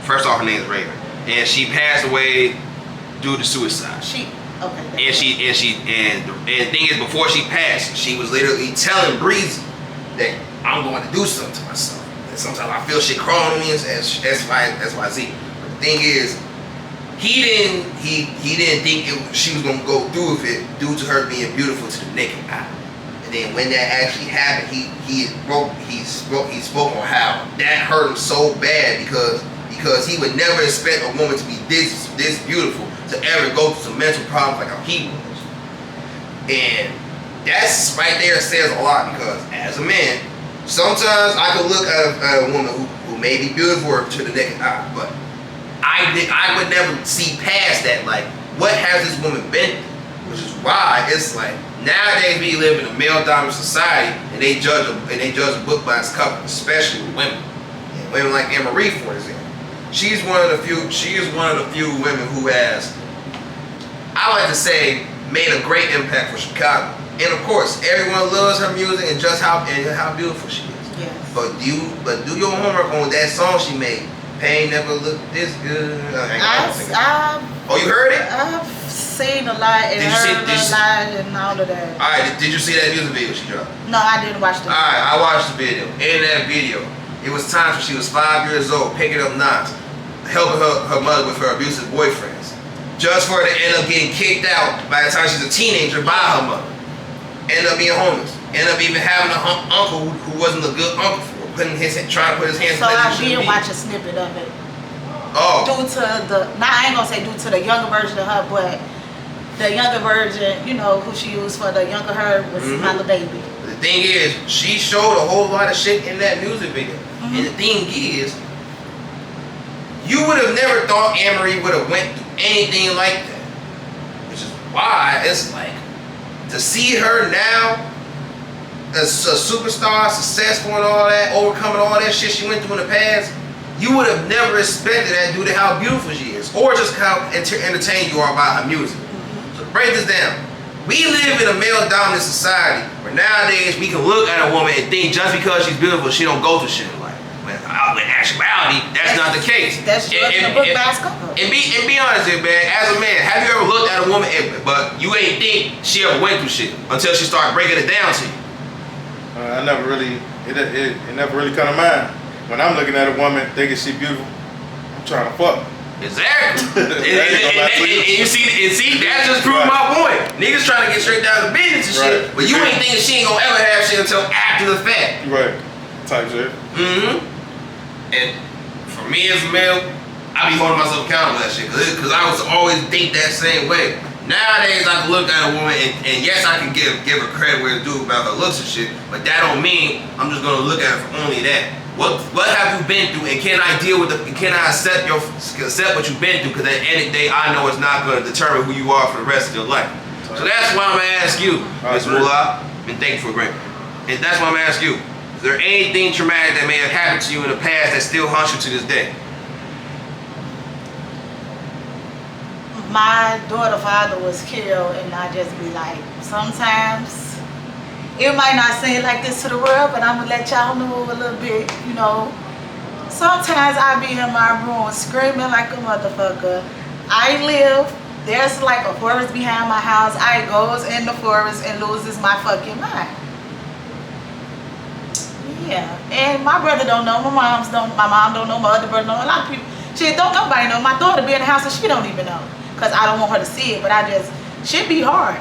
first off, her name is Raven, and she passed away due to suicide. And the thing is, before she passed, she was literally telling Breezy that I'm going to do something to myself. And sometimes I feel shit crawling on me as XYZ. But the thing is, he didn't think she was gonna go through with it due to her being beautiful to the naked eye. And then when that actually happened, he spoke on how that hurt him so bad because he would never expect a woman to be this beautiful to ever go through some mental problems like how he was. And that's right there says a lot, because as a man, sometimes I could look at a woman who may be beautiful to the naked eye, but I would never see past that. Like, what has this woman been through? Which is why it's like nowadays we live in a male-dominant society, and they judge a book by its cover, especially with women. And women like Anne-Marie, for example. She is one of the few women who has, I like to say, made a great impact for Chicago. And of course, everyone loves her music and just how beautiful she is. Yes. But do your homework on that song she made. Pain never looked this good. Oh, you heard it? I've seen a lot and heard a lot and all of that. Alright, did you see that music video she dropped? No, I didn't watch the video. Alright, I watched the video. In that video, it was times when she was 5 years old, picking up knives, helping her mother with her abusive boyfriends, just for her to end up getting kicked out by the time she's a teenager by her mother. End up being homeless. End up even having an uncle who wasn't a good uncle for her. Trying to put his hands. So I did watch a snippet of it. Oh. Due to I ain't gonna say due to the younger version of her, but the younger version, you know, who she used for the younger her was my little baby. The thing is, she showed a whole lot of shit in that music video. And the thing is, you would have never thought Anne-Marie would have went through anything like that. Which is why it's like, to see her now as a superstar, successful and all that, overcoming all that shit she went through in the past, you would have never expected that due to how beautiful she is, or just how entertained you are by her music. So to break this down, we live in a male-dominant society where nowadays we can look at a woman and think just because she's beautiful, she don't go through shit in life. When in actuality, that's not the case. That's just in the book basket. And be honest here, man, as a man, have you ever looked at a woman but you ain't think she ever went through shit until she started breaking it down to you? I never really, it never really come to mind. When I'm looking at a woman thinking she beautiful, I'm trying to fuck. Exactly. and you see, that just proved my point. Niggas trying to get straight down to business and shit, but you ain't thinking she ain't gonna ever have shit until after the fact. Right. Type shit. And for me as a male, I be holding myself accountable for that shit, cause I was always think that same way. Nowadays, I can look at a woman and yes, I can give her credit where it's due about her looks and shit, but that don't mean I'm just gonna look at her for only that. What have you been through, and can I deal with can I accept what you've been through? Because at the end of the day, I know it's not gonna determine who you are for the rest of your life. So that's why I'm gonna ask you, Ms. Mulla, and thank you for agreeing. And that's why I'm gonna ask you, is there anything traumatic that may have happened to you in the past that still haunts you to this day? My daughter's father was killed, and I just be like, sometimes it might not seem like this to the world, but I'm gonna let y'all know a little bit, you know. Sometimes I be in my room screaming like a motherfucker. There's like a forest behind my house. I goes in the forest and loses my fucking mind. Yeah, and my brother don't know, my mom don't know, my other brother don't know, a lot of people, shit, don't nobody know. My daughter be in the house and she don't even know, because I don't want her to see it, but shit be hard.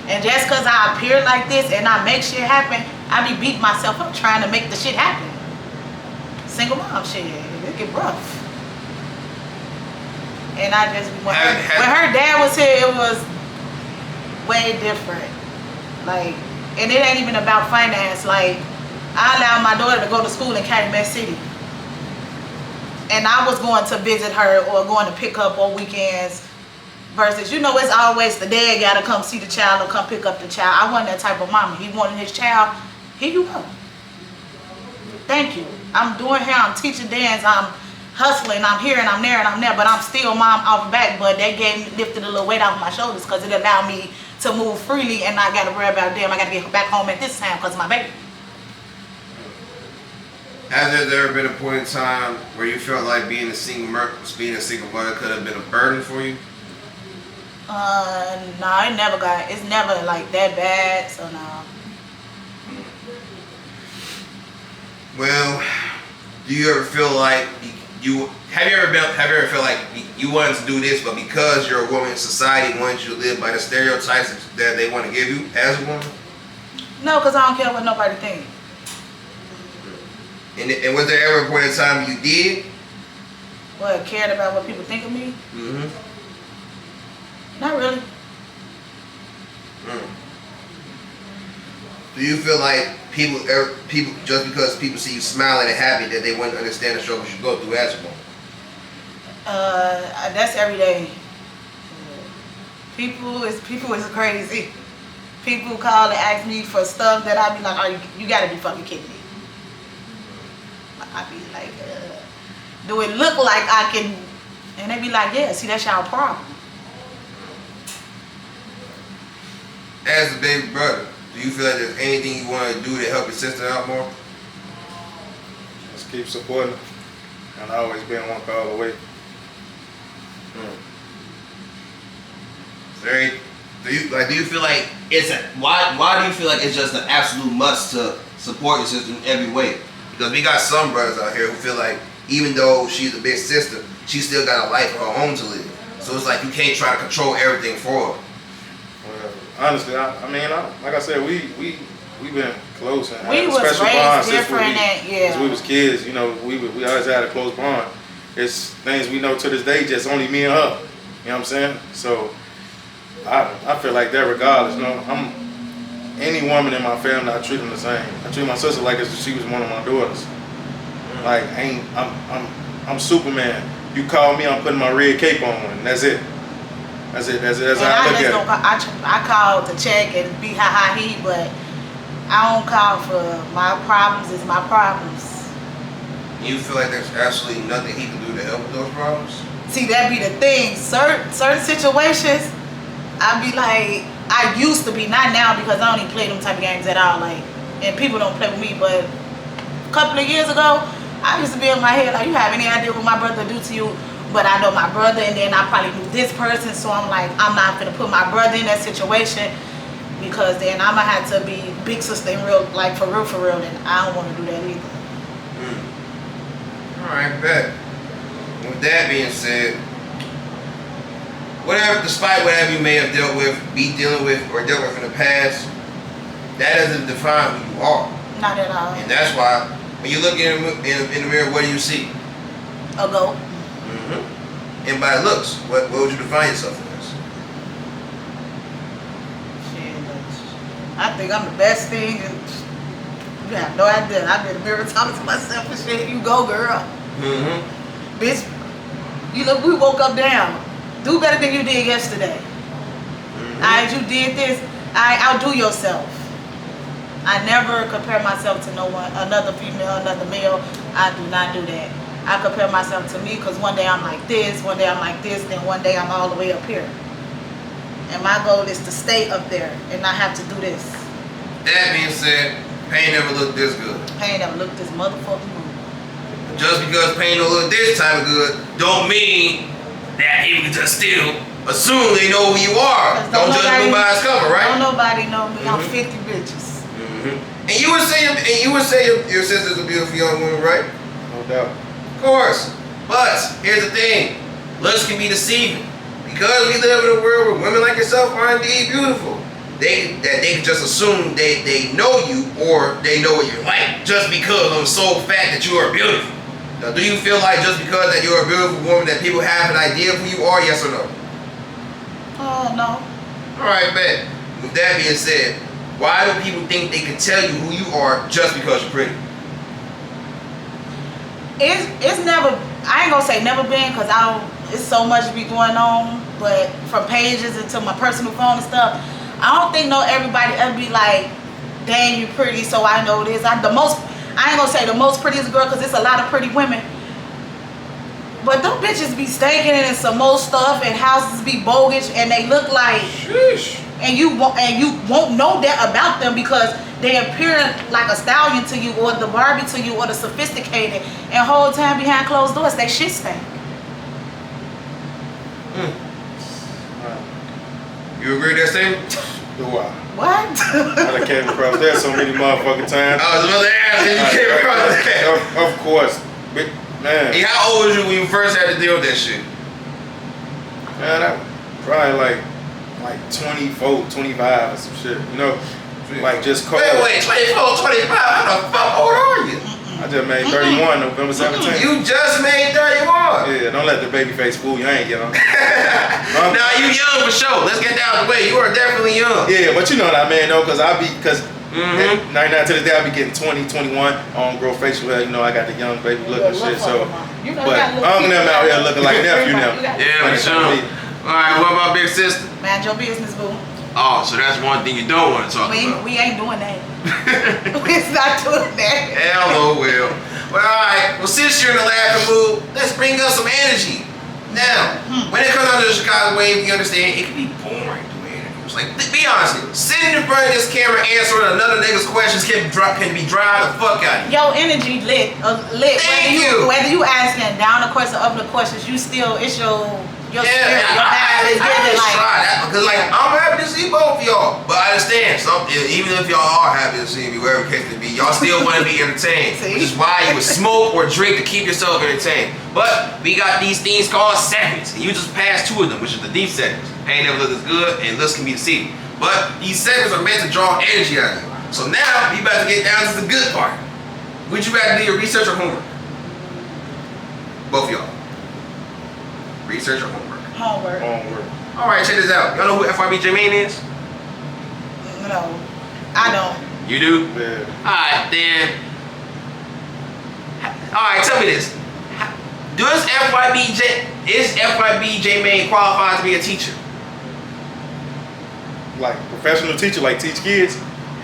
And just because I appear like this and I make shit happen, I be beating myself up trying to make the shit happen. Single mom shit, it get rough. And I just, when her dad was here, it was way different. Like, and it ain't even about finance, like, I allowed my daughter to go to school in Calumet City. And I was going to visit her or going to pick up on weekends Versus, you know, it's always the dad gotta come see the child or come pick up the child. I wasn't that type of mama. He wanted his child, here you go. Thank you. I'm doing hair, I'm teaching dance, I'm hustling, I'm here and I'm there and I'm there, but I'm still mom off back. But that lifted a little weight off my shoulders because it allowed me to move freely and not gotta worry about damn, I gotta get back home at this time because of my baby. Has there ever been a point in time where you felt like being a single mother could have been a burden for you? No, it's never like that bad, so no. Well, do you ever feel like have you ever felt like you wanted to do this, but because you're a woman in society wants you to live by the stereotypes that they want to give you as a woman? No, because I don't care what nobody thinks. And was there ever a point in time you did? What, cared about what people think of me? Mm-hmm. Not really. Do you feel like people just because people see you smiling and happy that they wouldn't understand the struggles you go through as a woman? That's every day. People is crazy. People call and ask me for stuff that I be like, oh, you gotta be fucking kidding me. I be like, do it look like I can? And they be like, yeah, see, that's y'all problem. As a baby brother, do you feel like there's anything you want to do to help your sister out more? Just keep supporting her. And I always been one call away. Do you feel like why do you feel like it's just an absolute must to support your sister in every way? Because we got some brothers out here who feel like even though she's a big sister, she still got a life of her own to live. So it's like you can't try to control everything for her. Well, honestly, I mean, like I said, we been close and we had a was special raised bond different since we was kids. You know, we always had a close bond. It's things we know to this day, just only me and her. You know what I'm saying? So I feel like that regardless. You know, any woman in my family, I treat them the same. I treat my sister like as if she was one of my daughters. Like I'm Superman. You call me, I'm putting my red cape on, and that's it. That's how I look at it. I call to check and be ha-ha-he, but I don't call for my problems. It's my problems. You feel like there's absolutely nothing he can do to help with those problems? See, that be the thing. Certain situations, I be like, I used to be, not now because I don't even play them type of games at all. Like, and people don't play with me, but a couple of years ago, I used to be in my head like, you have any idea what my brother do to you? But I know my brother, and then I probably knew this person, so I'm like, I'm not gonna put my brother in that situation because then I'm gonna have to be big sister in real, like for real, and I don't want to do that either. All right, bet. With that being said, despite whatever you may have dealt with, be dealing with, or dealt with in the past, that doesn't define who you are. Not at all. And that's why when you look in the mirror, what do you see? A goat. And by looks, what would you define yourself as? Shit, I think I'm the best thing, and you have no idea. I've been in the mirror talking to myself and shit. You go, girl. Bitch, you look, we woke up down. Do better than you did yesterday. Alright, you did this. Alright, outdo yourself. I never compare myself to no one, another female, another male. I do not do that. I compare myself to me because one day I'm like this, one day I'm like this, then one day I'm all the way up here. And my goal is to stay up there and not have to do this. That being said, pain never looked this good. Pain never looked this motherfucking good. Just because pain don't look this type of good, don't mean that people can just still assume they know who you are. Don't judge me by its cover, right? Don't nobody know me. I'm 50 bitches. And you would say your sister's a beautiful young woman, right? No doubt. Of course. But here's the thing. Looks can be deceiving. Because we live in a world where women like yourself are indeed beautiful. They can just assume they know you or they know what you're like just because of the sole fact that you are beautiful. Now, do you feel like just because that you're a beautiful woman that people have an idea of who you are, yes or no? No. Alright, bet. With that being said, why do people think they can tell you who you are just because you're pretty? It's never I ain't gonna say never been, cause I don't. It's so much be going on, but from pages into my personal phone and stuff, I don't think everybody ever be like, "Dang, you pretty," so I know this. I ain't gonna say the most prettiest girl, cause it's a lot of pretty women. But them bitches be stinking and some more stuff, and houses be bogus, and they look like. Sheesh. And you won't know that about them because they appear like a stallion to you, or the Barbie to you, or the sophisticated, and whole time behind closed doors they shit stink. You agree with that statement? Do I? What? I done came across that so many motherfucking times. I was about to ask you came across that. Of course. But, man. Hey, how old was you when you first had to deal with that shit? Man, I probably like 24, 25 or some shit. You know? Like just cold. Wait, 24, 25? How the fuck old are you? I just made 31 November 17th. You just made 31. Yeah, don't let the baby face fool you. I ain't, Now you young for sure. Let's get down the way. You are definitely young. Yeah, but you know what I mean though, cause 99 to this day I be getting 20, 21 on grow facial hair. You know I got the young baby look and shit. So, but I'm them out here looking like nephew now. Yeah, for sure. All right, what about big sister? Mind your business, boo. Oh, so that's one thing you don't want to talk about. We ain't doing that. We's not doing that. Hell no, Will. Well, all right. Well, since you're in the laughing mood, let's bring up some energy. Now, when it comes down to the Chicago wave, you understand it can be boring doing interviews. Like, be honest with you, sitting in front of this camera answering another nigga's questions can be dry the fuck out of you. Your energy lit. Thank you. Whether you asking down the question, up the questions, you still, it's your spirit, your I is giving like. try that because I'm happy to see both of y'all, but I understand even if y'all are happy to see me, wherever the case may be, y'all still want to be entertained, which is why you would smoke or drink to keep yourself entertained. But we got these things called segments, and you just passed two of them, which is the deep segments. Ain't never looked as good, and looks can be deceiving. But these segments are meant to draw energy out of you. So now we about to get down to the good part. Would you rather do your research or homework? Both of y'all. Research or homework? Homework. All right, check this out. Y'all know who FYB Jermaine is? No, I don't. You do? Yeah. All right, then. All right, tell me this. Is FYB Jermaine qualified to be a teacher? Like professional teacher, like teach kids?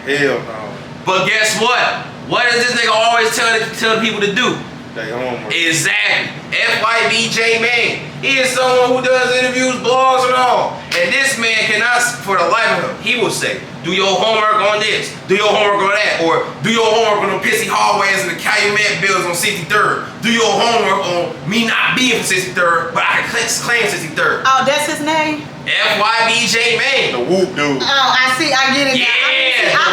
Hell no. But guess what? What does this nigga always tell the people to do? They homework. Exactly. FYB Jermaine. He is someone who does interviews, blogs, and all. And this man cannot, for the life of him, he will say, do your homework on this, do your homework on that, or do your homework on the pissy hallways and the Calumet buildings on 63rd. Do your homework on me not being from 63rd, but I can claim 63rd. Oh, that's his name? FYB Jermaine. The whoop dude. Oh, I see. I get it. Yeah.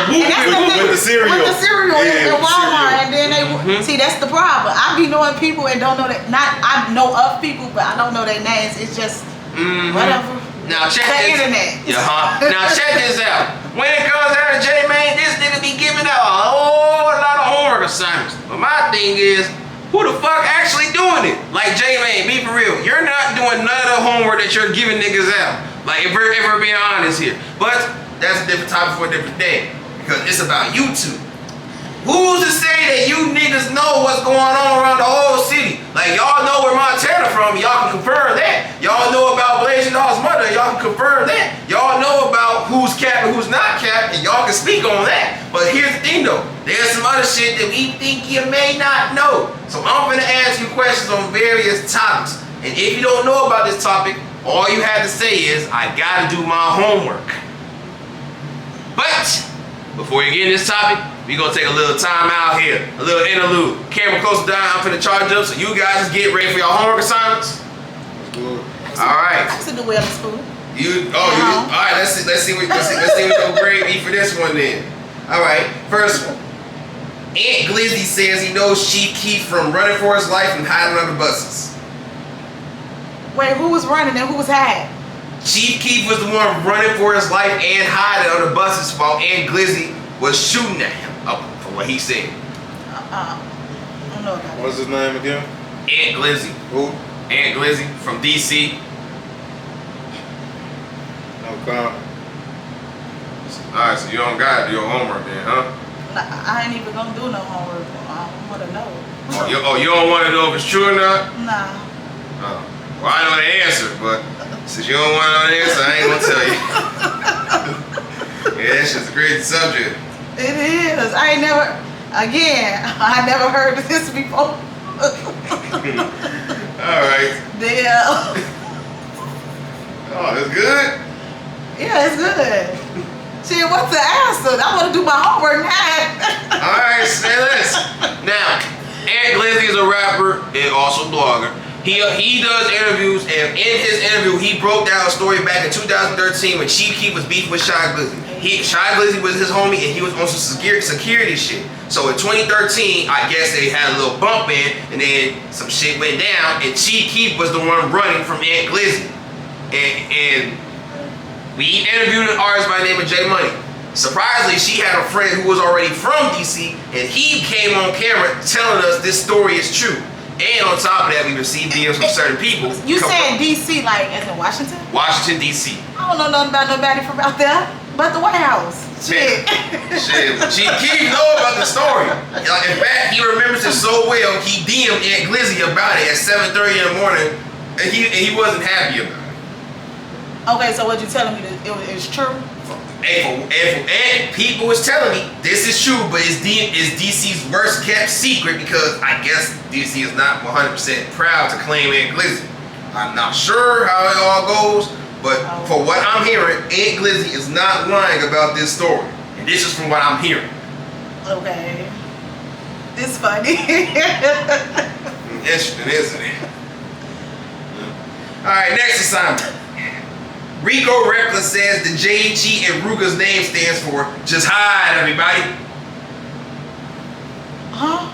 With the cereal. With the cereal Yeah, in Walmart, and then Mm-hmm. see that's the problem. I be knowing people and don't know that. I know of people, but I don't know their names. It's just whatever. Now check The this. internet. Now check this out. When it comes down to Jermaine, this nigga be giving out a whole lot of homework assignments. But my thing is, who the fuck actually doing it? Like Jermaine, be for real. You're not doing none of the homework that you're giving niggas out. Like if we're being honest here. But that's a different topic for a different day. Because it's about you two. Who's to say that you niggas know what's going on around the whole city? Like y'all know where Montana from, y'all can confirm that. Y'all know about Blasian mother, y'all can confirm that. Y'all know about who's capped and who's not capped, and y'all can speak on that. But here's the thing though, there's some other shit that we think you may not know. So I'm gonna ask you questions on various topics. And if you don't know about this topic, all you have to say is, I gotta do my homework. But before you get in this topic, we gonna take a little time out here, a little interlude. Camera close down, I'm finna charge up, so you guys just get ready for your homework assignments. All right. I used to do well in school. All right. Let's see what your grade be for this one then. All right. First one. Aunt Glizzy says he knows Chief Keef from running for his life and hiding under buses. Wait, who was running and who was hiding? Chief Keef was the one running for his life and hiding under buses while Aunt Glizzy was shooting at him, from what he said. I don't know about that. What's his name again? Aunt Glizzy. Who? Aunt Glizzy from DC. No comment. Alright, so you don't gotta do your homework then, huh? I ain't even gonna do no homework. I don't wanna know. You don't want to know if it's true or not? Nah. Oh. Well, I know the answer, but since you don't want to know the answer, I ain't gonna tell you. Yeah, that's just a crazy subject. It is. I never heard of this before. All right. Damn. Oh, it's good? Yeah, it's good. Shit, what's the answer? I want to do my homework now. All right, say this. Now, Ant Glizzy is a rapper and also blogger. He does interviews, and in his interview, he broke down a story back in 2013 when Chief Keef was beefing with Shy Glizzy. Shy Glizzy was his homie, and he was on some security shit. So in 2013, I guess they had a little bump in, and then some shit went down, and Chief Keef was the one running from Ant Glizzy. And we interviewed an artist by the name of J Money. Surprisingly, she had a friend who was already from DC, and he came on camera telling us this story is true. And on top of that, we received DMs from certain people. You said DC, like as in Washington? Washington, DC. I don't know nothing about nobody from out there, but the White House. Shit. Shit. Keef know about the story. Like, in fact, he remembers it so well, he DM'd Ant Glizzy about it at 7:30 in the morning, and he wasn't happy about it. Okay, so what you telling me it's true? And people was telling me this is true, but it's DC's worst kept secret because I guess DC is not 100% proud to claim Ant Glizzy. I'm not sure how it all goes, but for what I'm hearing, Ant Glizzy is not lying about this story. And this is from what I'm hearing. Okay. It's funny. Interesting, isn't it? Alright, next assignment. Rico Reckless says the JHE and Ruger's name stands for just hide, everybody. Huh?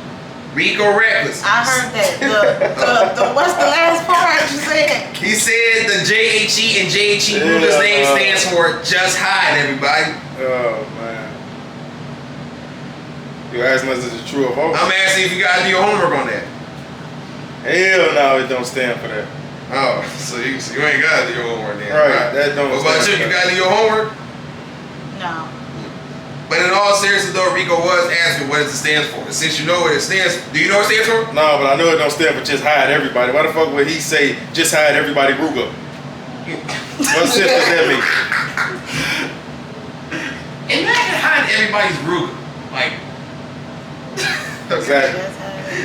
Rico Reckless. I heard that. The what's the last part you said? He said the JHE and JHE Ruger's name stands for just hide, everybody. Oh man. You asking us if it's true or false? I'm asking if you gotta do your homework on that. Hell no, it don't stand for that. Oh, so you ain't gotta do your homework then. Right, that don't. What about you? You gotta do your homework? No. But in all seriousness though, Rico was asking what it stands for. Since you know what it stands for, do you know what it stands for? No, but I know it don't stand for just hide everybody. Why the fuck would he say just hide everybody Ruger? What sense does that make? Imagine hiding everybody's Ruger. Like, Exactly.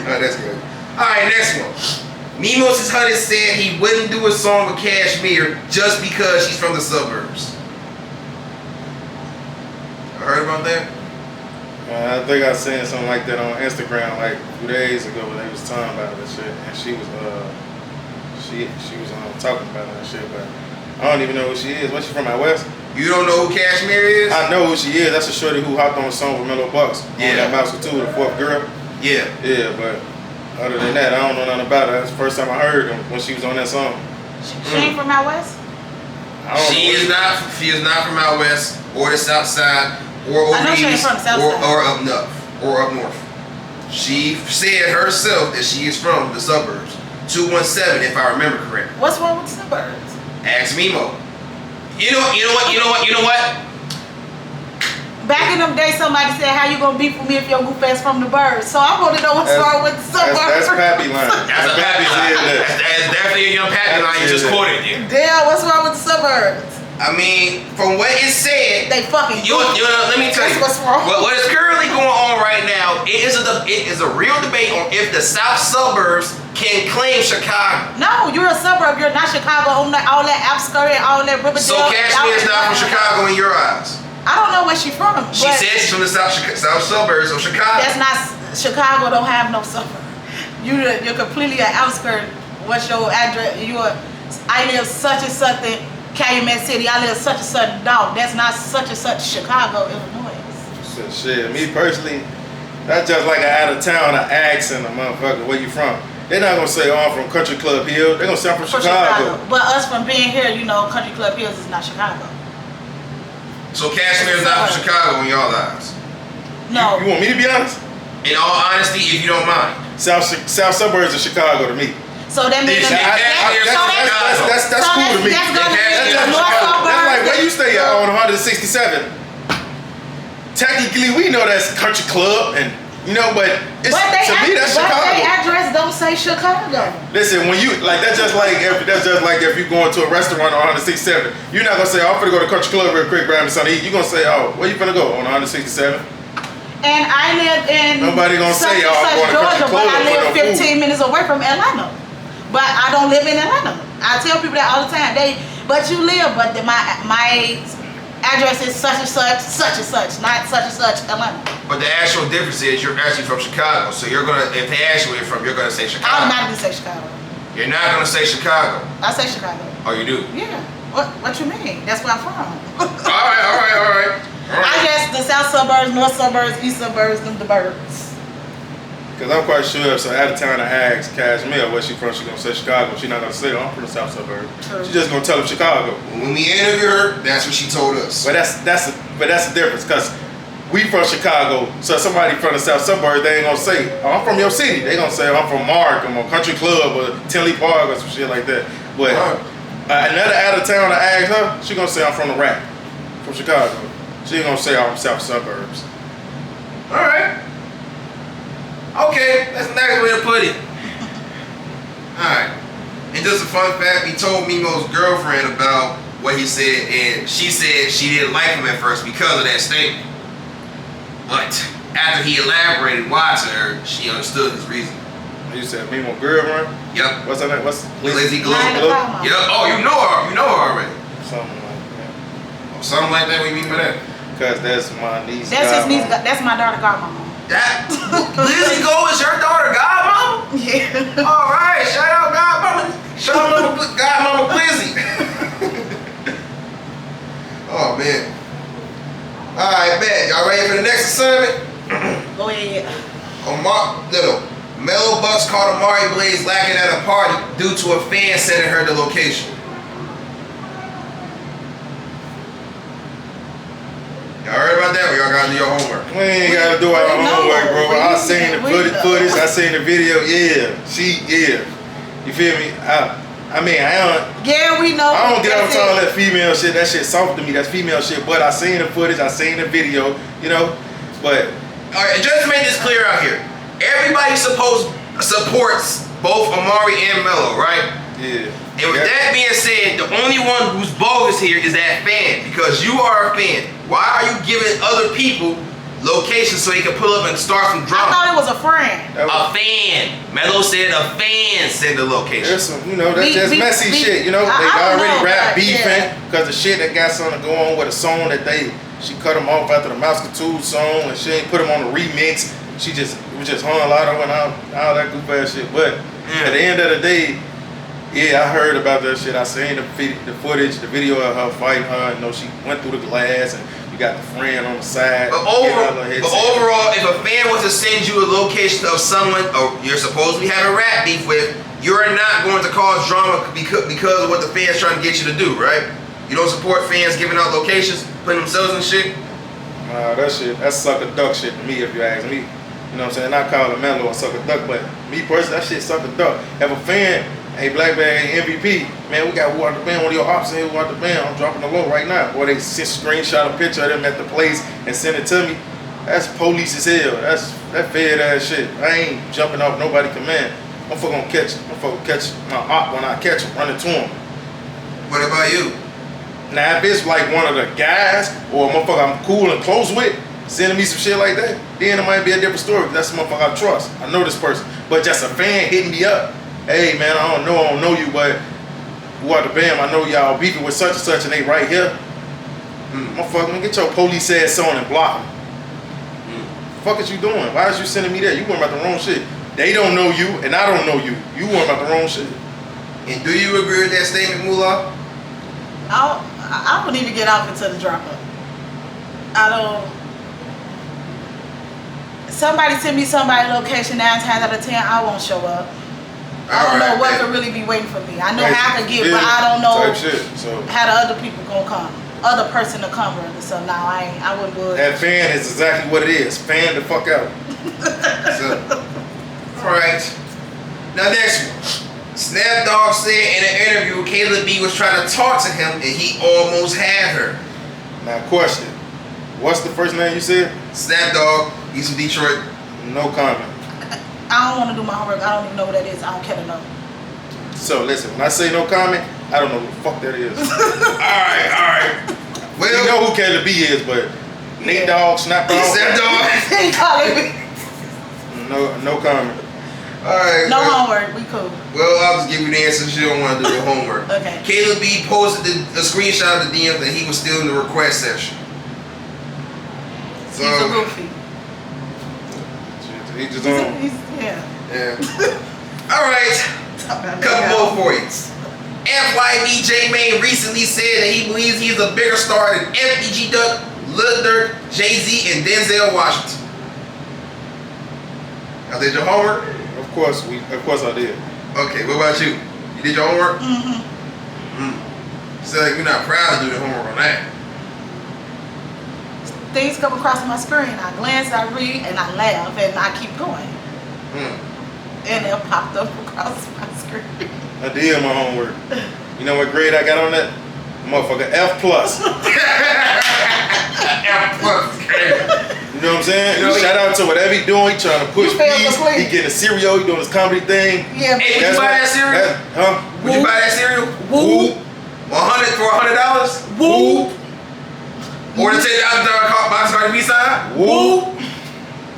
Alright, that's good. Alright, next one. Mimos' Honey said he wouldn't do a song with Cashmere just because she's from the suburbs. I heard about that? I think I seen something like that on Instagram like a few days ago when they was talking about that shit, and she was talking about that shit, but I don't even know who she is. Where's she from, out west? You don't know who Cashmere is? I know who she is. That's a shorty who hopped on a song with Mellow Bucks. Yeah. On that Mouse with 2, the fourth girl. Yeah. Yeah, but other than that, I don't know nothing about her. That's the first time I heard her when she was on that song. She ain't from out west? She is not from out west or the south side or over I know she ain't east from the south side. or up north. She said herself that she is from the suburbs. 217 if I remember correctly. What's wrong with the suburbs? Ask Mimo. You know what? Back in them days, somebody said, "How you gonna beef with me if your goof ass from the birds?" So I want to know what's wrong with the suburbs. That's Pappy line. That's a Pappy line. That's definitely a young Pappy line you just quoted there. Damn, what's wrong with the suburbs? I mean, from what it said, They fucking. let me tell you. That's what's wrong. What is currently going on right now? It is a real debate on if the South suburbs can claim Chicago. No, you're a suburb. You're not Chicago. All that outskirt and all that Riverdale. So Cashmere is not from Chicago in your eyes. I don't know where she's from. She said she's from the South suburbs of Chicago. That's not Chicago. Don't have no suburb. You're completely an outskirt. What's your address? I live such and something. Calumet City, I live such and such dog. That's not such and such Chicago, Illinois. So shit, me personally, that's just like an out of town accent, a motherfucker. Where you from? They're not gonna say, "Oh, I'm from Country Club Hill." They're gonna say, "I'm from Chicago." But us from being here, Country Club Hills is not Chicago. So Cashmere is not from Chicago in y'all eyes. No. You want me to be honest? In all honesty, if you don't mind. South suburbs of Chicago to me. So that means That's cool to me. That's gonna be That's the just North Chicago. suburbs. That's like where you stay at on 167. Technically, we know that's Country Club and You know, but it's, to me that's But Chicago. their address don't say Chicago. Listen, when you like that's just like if you going to a restaurant on 167, you're not gonna say, "Oh, I'm gonna go to Country Club real quick, grab me something to eat." You're gonna say, "Oh, where you gonna go on 167?" And I live in Nobody gonna such say, and "Oh, I'm such going to Georgia," Country but Club I for live no 15 minutes away from Atlanta. But I don't live in Atlanta. I tell people that all the time. But you live, but my address is such and such, not such and such, Atlanta. But the actual difference is you're actually from Chicago. So you're gonna, if they ask you where you're from, you're gonna say I Chicago. automatically say Chicago. You're not gonna say Chicago. I say Chicago. Oh, you do? Yeah. What you mean? That's where I'm from. All right. I guess the south suburbs, north suburbs, east suburbs, them the birds. Because I'm quite sure if so out of town I ask Cashmere where she from, she gonna say Chicago. She not gonna say, "Oh, I'm from the south suburb." True. She just gonna tell them Chicago. When we interview her, that's what she told us. But that's the difference, because we from Chicago, so somebody from the south suburb, they ain't gonna say, "Oh, I'm from your city." They gonna say, "Oh, I'm from Markham or Country Club or Tinley Park or some shit like that." But another out of town I ask her, she gonna say, "I'm from the rack, from Chicago." She ain't gonna say, "I'm south suburbs." All right. Okay, that's a nice way to put it. Alright. And just a fun fact, he told Mimo's girlfriend about what he said, and she said she didn't like him at first because of that statement. But after he elaborated why to her, she understood his reason. You said Mimo girlfriend? Yep. What's her name? What's Lizzie Glow? Nine o'clock. Yep. Oh, you know her. You know her already. Something like that. Oh, something like that. What do you mean by that? Because that's my niece. That's his niece. godmama. That's my daughter godmama. That Lizzie Glow is your daughter, godmama? Yeah. All right. Shout out godmama. Shout out godmama Lizzie. Oh man. All right, man. Y'all ready for the next assignment? Go ahead. Mellow Bucks caught Amari Blaze lacking at a party due to a fan sending her the location. Y'all heard about that? Or y'all gotta do your homework? We ain't gotta do our We know. homework, bro. We I seen the know. footage. I seen the video. Yeah, you feel me? I mean, Yeah, we know. I don't get That's on all it. that female shit. That shit soft to me. That's female shit. But I seen the footage. I seen the video. You know, but All right, just to make this clear out here. Everybody supports both Amari and Mello, right? yeah. And with that being said, the only one who's bogus here is that fan, because you are a fan. Why are you giving other people locations so they can pull up and start some I drama? thought it was a friend. A fan. Mello said a fan sent the location. There's some, that's just messy shit, I they don't already know, rap but, beefing yeah. because the shit that got something to go on with a song that she cut him off after the Mousecatool song and she ain't put him on the remix. It was just hung lotto and all that goof ass shit. But at the end of the day, yeah, I heard about that shit. I seen the footage, the video of her fighting her. She went through the glass and you got the friend on the side. But overall, if a fan was to send you a location of someone you're supposed to be having rap beef with, you're not going to cause drama because of what the fan's trying to get you to do, right? You don't support fans giving out locations, putting themselves in shit? Nah, that's sucker duck shit to me, if you ask me. You know what I'm saying? I call it Mello a sucker duck, but me personally, that shit sucker duck. If a fan, hey, Black Bag MVP, man, we got who out the band, one of your ops here who out the band, I'm dropping the low right now. Or they screenshot a picture of them at the place and send it to me. That's police as hell. That fed ass shit. I ain't jumping off nobody command. I'm fucking gonna catch him. I'm fucking catch my op when I catch him, running to him. What about you? Now, if it's like one of the guys or a motherfucker I'm cool and close with, sending me some shit like that, then it might be a different story. That's the motherfucker I trust. I know this person. But just a fan hitting me up, hey man, I don't know you, but who are the band? I know y'all beefing with such and such and they right here. Motherfucker, man, get your police ass on and block them. Fuck is you doing? Why is you sending me that? You worrying about the wrong shit. They don't know you and I don't know you. You worrying about the wrong shit. And do you agree with that statement, Mulla? I wouldn't even get off until the drop up. I don't. Somebody send me somebody's location 9 times out of 10, I won't show up. I don't know what could really be waiting for me. I know how I could get, but I don't know type shit. So how the other people gonna come. Other person to come rather. So now I wouldn't do it. that fan is exactly what it is. Fan the fuck out. Alright. Now next one. Snap Dogg said in an interview Kayla B was trying to talk to him and he almost had her. Now question. What's the first name you said? Snap Dogg, he's from Detroit. No comment. I don't want to do my homework. I don't even know what that is. I don't care to know. So listen, when I say no comment, I don't know who the fuck that is. Alright. Well, you know who Kayla B is, but Nate Dogg, Snap Dogg. Snap Dogg. He calling me. No comment. Alright. No homework. We cool. Well, I'll just give you the answer. She don't want to do the homework. Okay. Kayla B posted a screenshot of the DM that he was still in the request session. So, He's a goofy. He just on. Yeah. Alright. Couple more for you. FYB J-Mane recently said that he believes he is a bigger star than FBG Duck, Lil Durk, Jay-Z, and Denzel Washington. Y'all did your homework? Of course I did. Okay, what about you? You did your homework? Mm-hmm. So like you're not proud to do the homework on that. Things come across my screen. I glance, I read, and I laugh, and I keep going. And it popped up across my screen. I did my homework. You know what grade I got on that? Motherfucker, F+. F+. You know what I'm saying? You know, shout out to whatever he doing. He trying to push peace. He getting a cereal. He doing his comedy thing. Yeah. Hey, would you buy that cereal? Would you buy that cereal? Woo. $100 for $100? Woo. Or the $10,000 box Cardi B side? Woo.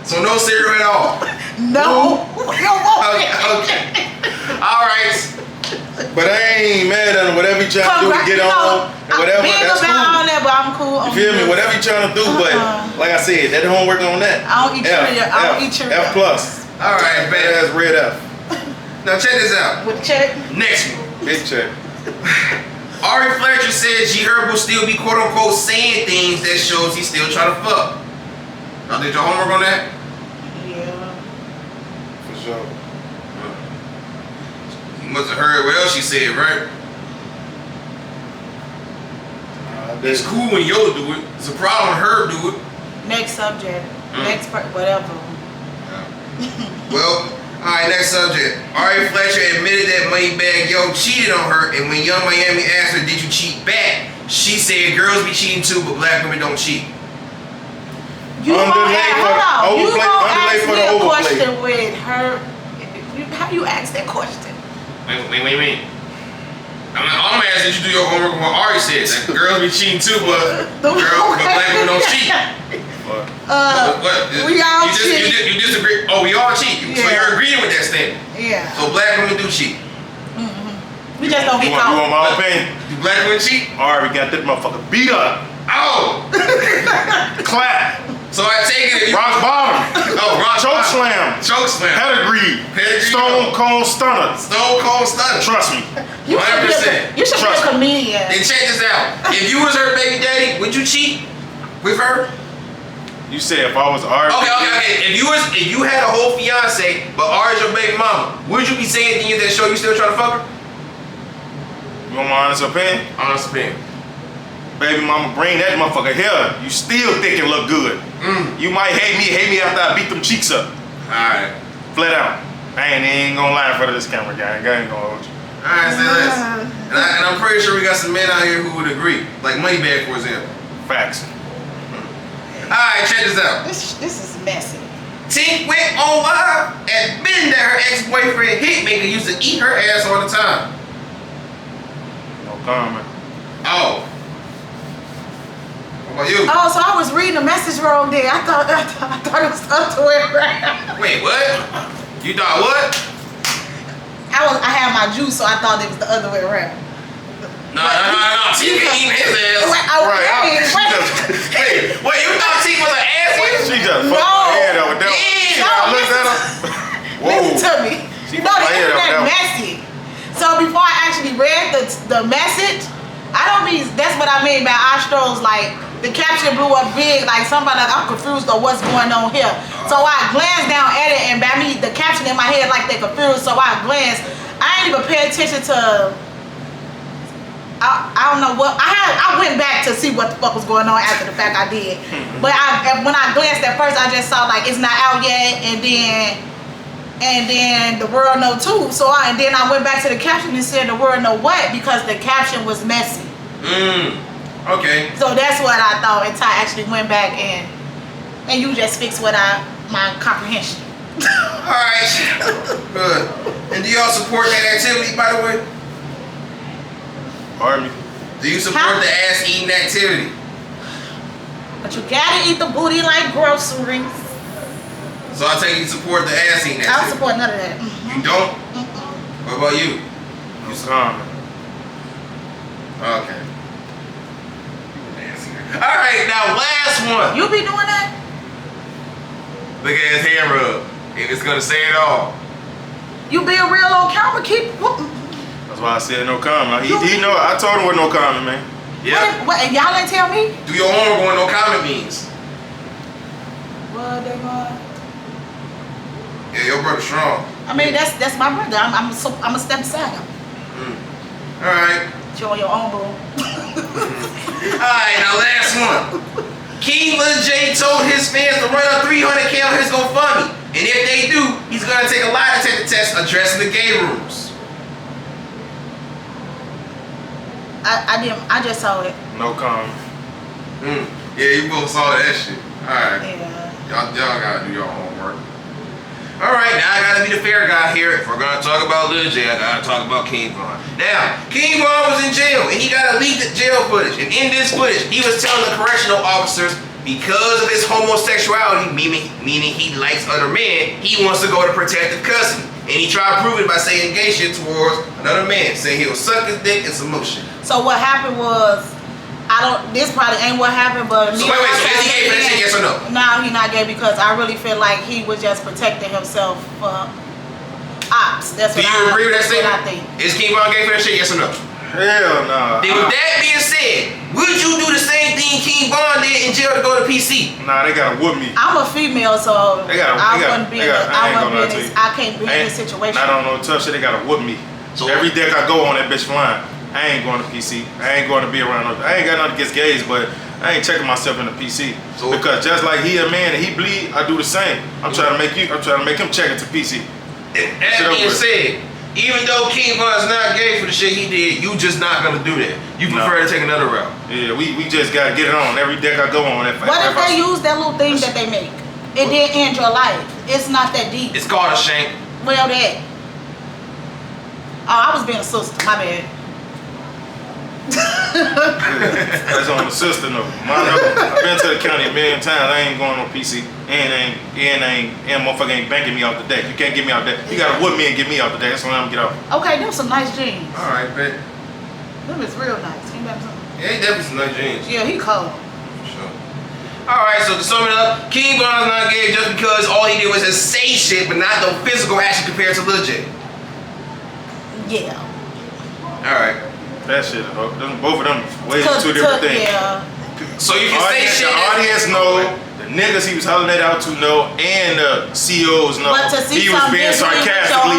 So no cereal at all. No. Okay. All right. But I ain't mad at him. Whatever he trying to do to get on, whatever. That's cool. On that, but I'm cool. You feel me? Whatever you trying to do, but like I said, that homework on that. I don't eat cereal. I don't eat cereal. F+. All right, bad ass red F. Now check this out. With a check. Next one. Big check. Ari Fletcher said G Herb will still be quote unquote saying things that shows he's still trying to fuck. Y'all did your homework on that? Yeah. For sure. You must have heard what else she said, right? It's cool when Yo do it. It's a problem when Herb do it. Next subject. Next part, whatever. Well, alright, next subject. Ari Fletcher admitted that Moneybagg Yo cheated on her, and when Young Miami asked her, did you cheat back? She said girls be cheating too, but black women don't cheat. You gonna ask me a overplay. question with her. How you ask that question? Wait. I'm asking you to do your homework on what Ari said. Like, girls be cheating too, but black women don't cheat. We all cheat. You disagree? Oh, we all cheat. So you're agreeing with that statement? Yeah. So black women do cheat. We just don't get caught. You want my opinion? Do black women cheat? Ari got that motherfucker beat up. Oh! Clap. So I take it. Rock bottom. Oh, rock Choke bottom. slam. Choke slam. Pedigree. Stone Cold Stunner. Stone Cold Stunner. Trust me. 100%. You should be a comedian. Then check this out. If you was her baby daddy, would you cheat with her? You said if I was Ari. Okay. If you had a whole fiance, but Ari's your baby mama, would you be saying things that show you still trying to fuck her? You want my honest opinion? Honest opinion. Baby mama, bring that motherfucker here. You still think it look good. You might hate me after I beat them cheeks up. Alright. Flat out. I ain't gonna lie in front of this camera, gang. I ain't gonna hold you. Alright, say less. And I'm pretty sure we got some men out here who would agree. Like Moneybagg, for example. Facts. Alright, check this out. This is messy. Tink went on live admitting that her ex-boyfriend Hitmaker used to eat her ass all the time. No comment. Oh. What about you? Oh, so I was reading the message wrong there. I thought it was the other way around. Wait, what? You thought what? I had my juice, so I thought it was the other way around. No. Tink ain't eating his ass. Wait, you thought Tink was an ass eater? She just fucked my head up with that one. I looked at her. Listen to me. You know the internet messy. So before I actually read the message, that's what I mean by Astros, like the caption blew up big, like somebody like I'm confused on what's going on here. So I glanced down at it, and by me the caption in my head like they confused, so I glanced. I ain't even pay attention to I don't know what I went back to see what the fuck was going on after the fact. I did. But when I glanced at first, I just saw like it's not out yet, and then the world know too. So then I went back to the caption and said the world know what, because the caption was messy. Okay. So that's what I thought until I actually went back and you just fixed my comprehension. Alright. Good. And do y'all support that activity, by the way? Pardon me? Do you support the ass eating activity? But you gotta eat the booty like groceries. So I take you support the ass eating I don't activity. support none of that. You don't? What about you? No comment. Okay. Alright, now last one. You be doing that? Look at his hand rub. It's gonna say it all. You being real on camera, keep. That's why I said no comment. He know. I told him what no comment, man. Yeah. What, and y'all ain't tell me? Do your homework when no comment means. What they want? Yeah, your brother's strong. I mean, that's my brother. I'm a step beside him. Alright. Show your own boo. Alright, now last one. King Lil J told his fans to run up 300K on his GoFundMe. And if they do, he's gonna take a lie detector test addressing the gay rooms. I just saw it. No comment. Yeah, you both saw that shit. Alright. Yeah. Y'all gotta do your homework. Alright, now I gotta be the fair guy here. If we're gonna talk about Lil J, I gotta talk about King Von. Now, King Von was in jail and he got a leaked jail footage. And in this footage, he was telling the correctional officers because of his homosexuality, meaning he likes other men, he wants to go to protective custody. And he tried to prove it by saying gay shit towards another man, saying he'll suck his dick and some more shit. So what happened was, this probably ain't what happened, but So wait, so is he gay for that shit, yes or no? No, he's not gay because I really feel like he was just protecting himself for ops. That's what Do you agree with that that's what I statement? think. Is King Von gay for that shit, yes or no? Hell no. Then with that being said, would you do the same thing King Von did in jail to go to PC? Nah, they gotta whoop me. I'm a female, so I can't be in this situation. I don't know tough shit. They gotta whoop me. So every deck I go on, that bitch flying. I ain't going to PC. I ain't going to be around. I ain't got nothing against gays, but I ain't checking myself in the PC. So, because just like he a man and he bleed, I do the same. I'm trying to make him check into PC. That being said, even though King Von's not gay for the shit he did, you just not gonna do that. You prefer to take another route. Yeah, we just gotta get it on every deck I go on. What if they use that little thing that they make? It didn't end your life. It's not that deep. It's called a shank. Well, that. Oh, I was being a sister. My bad. That's on the sister note. I've been to the county a million times. I ain't going on PC. And motherfucker ain't banking me off the deck. You can't get me off the deck. You gotta whoop me and get me off the deck. That's when I'm gonna get off. Okay, them some nice jeans. Alright, bet. Them is real nice. Ain't that something? Yeah, he definitely some nice jeans. Yeah, he cold. For sure. Alright, so to sum it up, King Von's not gay just because all he did was just say shit, but not no physical action compared to Lil J. Yeah. Alright. That shit, both of them way two different things. Yeah. So you can say shit. The audience know, the niggas he was hollering that out to know, and the CEOs know. But to see he was being sarcastically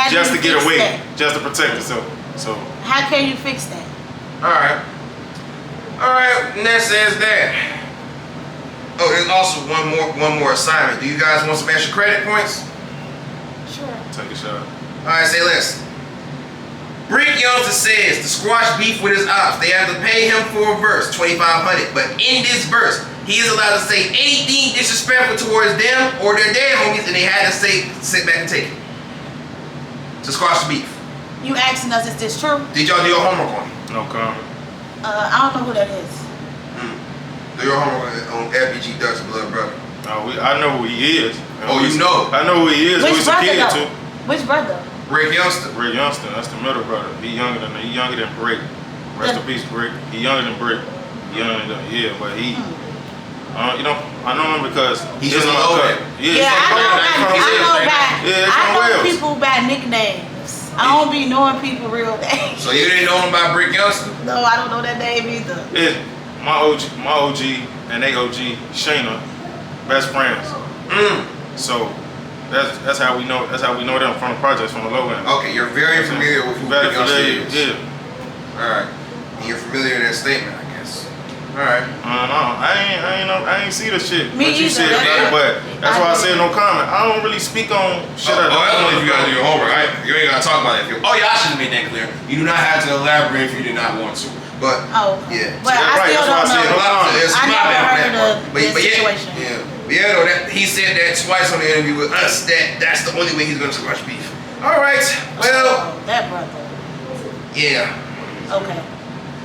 just to get away, just to protect himself. So how can you fix that? Alright. Alright, next is that. Oh, there's also one more assignment. Do you guys want some extra credit points? Sure. take a shot. Alright, say less. Brick Youngster says to squash beef with his ops, they have to pay him for a verse, $2,500. But in this verse, he is allowed to say anything disrespectful towards them or their dead homies, and they had to say, sit back and take it. To squash the beef. You asking us, is this true? Did y'all do your homework on it? No comment. I don't know who that is. Do your homework on FBG Dutch Blood Brother. I know who he is. Oh, you know? I know who he is. Which brother kid though? too. Which brother? Rick Youngster. Rick Youngster, that's the middle brother. He younger than Brick. Rest in peace, Brick. He younger than Brick. But he, I know him because he's just a low man. I know people by nicknames. I don't be knowing people real names. So you didn't know him by Brick Youngster? No, I don't know that name either. My OG, and they OG, Shayna, best friends. So. That's how we know. That's how we know them from the projects, from the low end. Okay, you're very familiar with who Brick Youngster is. Yeah. All right, and you're familiar with that statement, I guess. All right. I ain't see the shit. Me but you either. said that, but that's why I said no comment. I don't really speak on shit. I don't know if you gotta do your homework. You ain't gotta talk about it. I should have made that clear. You do not have to elaborate if you did not want to. But yeah. But I still don't know. I never heard of the situation. Yeah. But yeah, though, that he said that twice on the interview with us. That's the only way he's gonna squash beef. All right. Well. Oh, that brother. Yeah. Okay.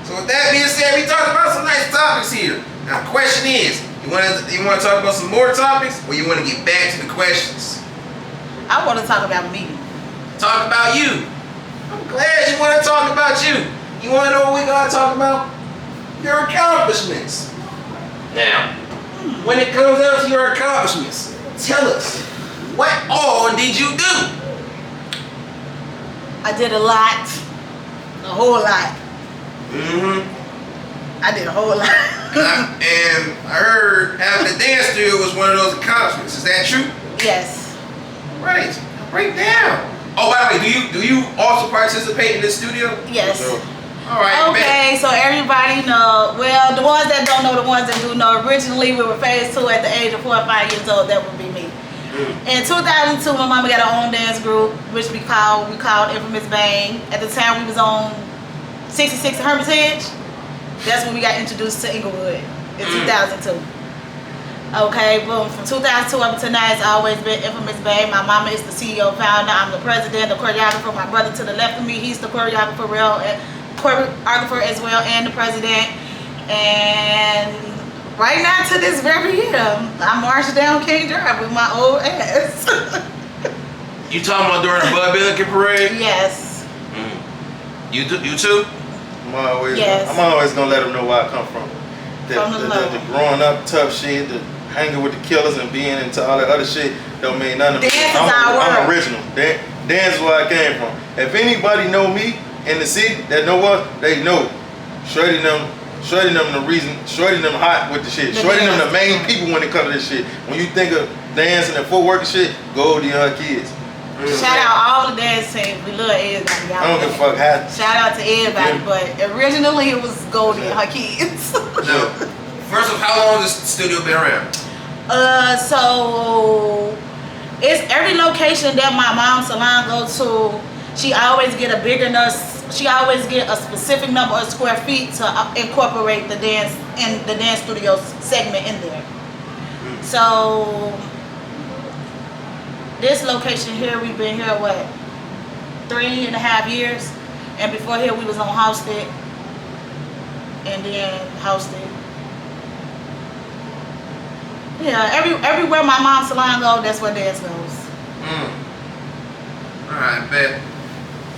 So with that being said, we talked about some nice topics here. Now the question is, you want to talk about some more topics, or you want to get back to the questions? I want to talk about me. Talk about you. I'm glad you want to talk about you. You want to know what we gotta talk about? Your accomplishments. Now, when it comes down to your accomplishments, tell us, what all did you do? I did a lot. A whole lot. Mm-hmm. I did a whole lot. And I heard having a dance studio was one of those accomplishments. Is that true? Yes. Right. Break down. Oh, by the way, do you also participate in this studio? Yes. Sure. All right. Okay, so everybody know. Well, the ones that don't know, the ones that do know. Originally, we were phase 2 at the age of 4 or 5 years old. That would be me. In 2002, my mama got her own dance group, which we called Infamous Bang. At the time, we was on 66 Hermitage. That's when we got introduced to Inglewood in 2002. Okay, boom. From 2002 up to now, it's always been Infamous Bang. My mama is the CEO, founder. I'm the president, the choreographer. My brother to the left of me, he's the choreographer as well, and the president. And right now, to this very year, I marched down King Drive with my old ass. You talking about during the Bud Billiken parade? Yes. You too? Yes. I'm always gonna let them know where I come from. The growing up tough shit, the hanging with the killers and being into all that other shit don't mean nothing to me. I'm original. Dance is where I came from. If anybody know me in the city that know what, they know. Shorty them the reason, Shorty them hot with the shit. Shorty them the main people when it comes to this shit. When you think of dancing and footwork and shit, Goldie and her kids. Shout out all the dance teams. We love everybody. I don't give a fuck how. Shout out to everybody, but originally it was Goldie and her kids. No. First off, how long has this studio been around? So it's every location that my mom's salon goes to. She always get a bigger nurse. She always get a specific number of square feet to incorporate the dance and the dance studio segment in there. So this location here, we've been here what, 3.5 years, and before here we was on Houston, and then Houston. Yeah, everywhere my mom's salon goes, that's where dance goes. All right, bet.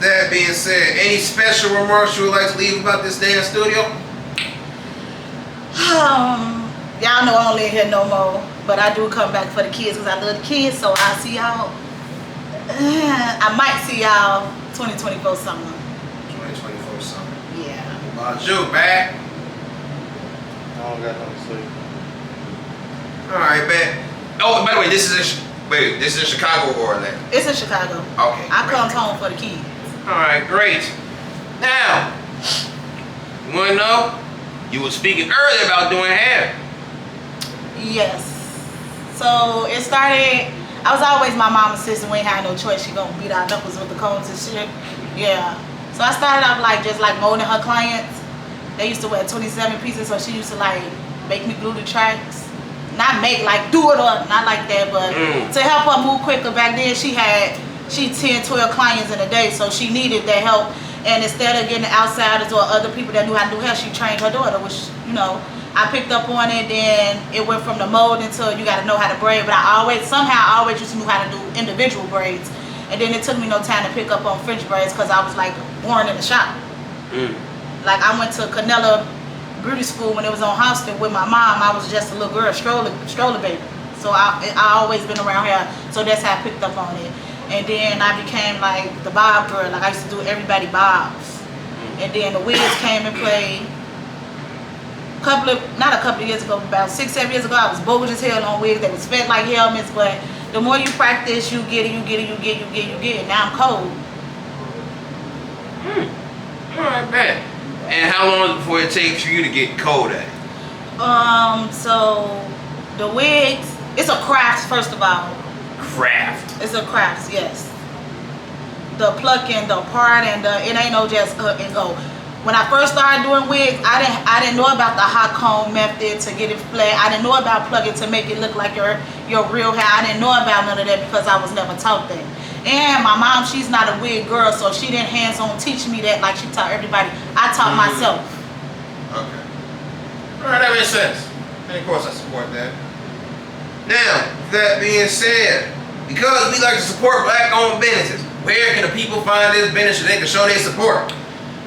That being said, any special remarks you would like to leave about this dance studio? Y'all know I don't live here no more, but I do come back for the kids because I love the kids, so I'll see y'all. I might see y'all 2024 summer. 2024 summer. Yeah. What about you, man? I don't got nothing to say. All right, bet. Oh, by the way, this is in Chicago or Atlanta? It's in Chicago. Okay. I come home for the kids. All right, great. Now, you want to know? You were speaking earlier about doing hair. Yes. So it started, I was always my mama's sister. We ain't had no choice. She gonna beat our knuckles with the cones and shit. Yeah. So I started off like just like molding her clients. They used to wear 27 pieces, so she used to like make me glue the tracks. Not make, like do it or not like that, but to help her move quicker. Back then she 10, 12 clients in a day, so she needed that help. And instead of getting outsiders or other people that knew how to do hair, she trained her daughter, which, you know, I picked up on it. Then it went from the mold until you got to know how to braid. But I always used to know how to do individual braids. And then it took me no time to pick up on French braids because I was like born in the shop. Like I went to Canella Beauty School when it was on Houston with my mom. I was just a little girl, stroller baby. So I always been around here. So that's how I picked up on it. And then I became like the bob girl. Like I used to do everybody bobs. And then the wigs came and played. Not a couple of years ago, about 6-7 years ago, I was bogus as hell on wigs that was fed like helmets. But the more you practice, you get it. Now I'm cold. All right, bet. And how long before it takes for you to get cold at it? So the wigs, it's a craft first of all. Craft. It's a craft, yes. The plucking, the part, and it ain't no just cut and go. When I first started doing wigs, I didn't know about the hot comb method to get it flat. I didn't know about plugging to make it look like your real hair. I didn't know about none of that because I was never taught that. And my mom, she's not a wig girl, so she didn't hands-on teach me that like she taught everybody. I taught myself. Okay. All right, that makes sense. And of course, I support that. Now, that being said, because we like to support black-owned businesses, where can the people find this business so they can show their support?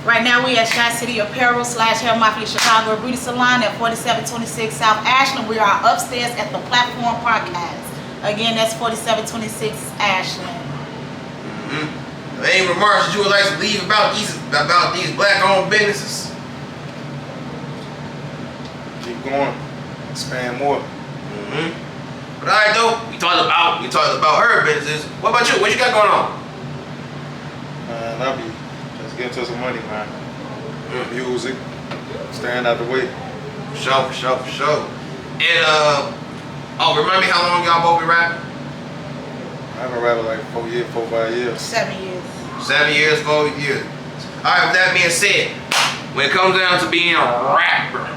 Right now we at Shot City Apparel / Hair Mafia Chicago Beauty Salon at 4726 South Ashland. We are upstairs at the Platform Podcast. Again, that's 4726 Ashland. Any remarks that you would like to leave about these black-owned businesses? Keep going. Expand more. But alright though, we talked about her businesses. What about you? What you got going on? Man, I'll be just getting to some money, man. Music. Staying out the way. For sure. And remind me how long y'all both been rapping? I've been rapping like 5 years. 7 years. 7 years, 4 years. Alright, with that being said, when it comes down to being a rapper,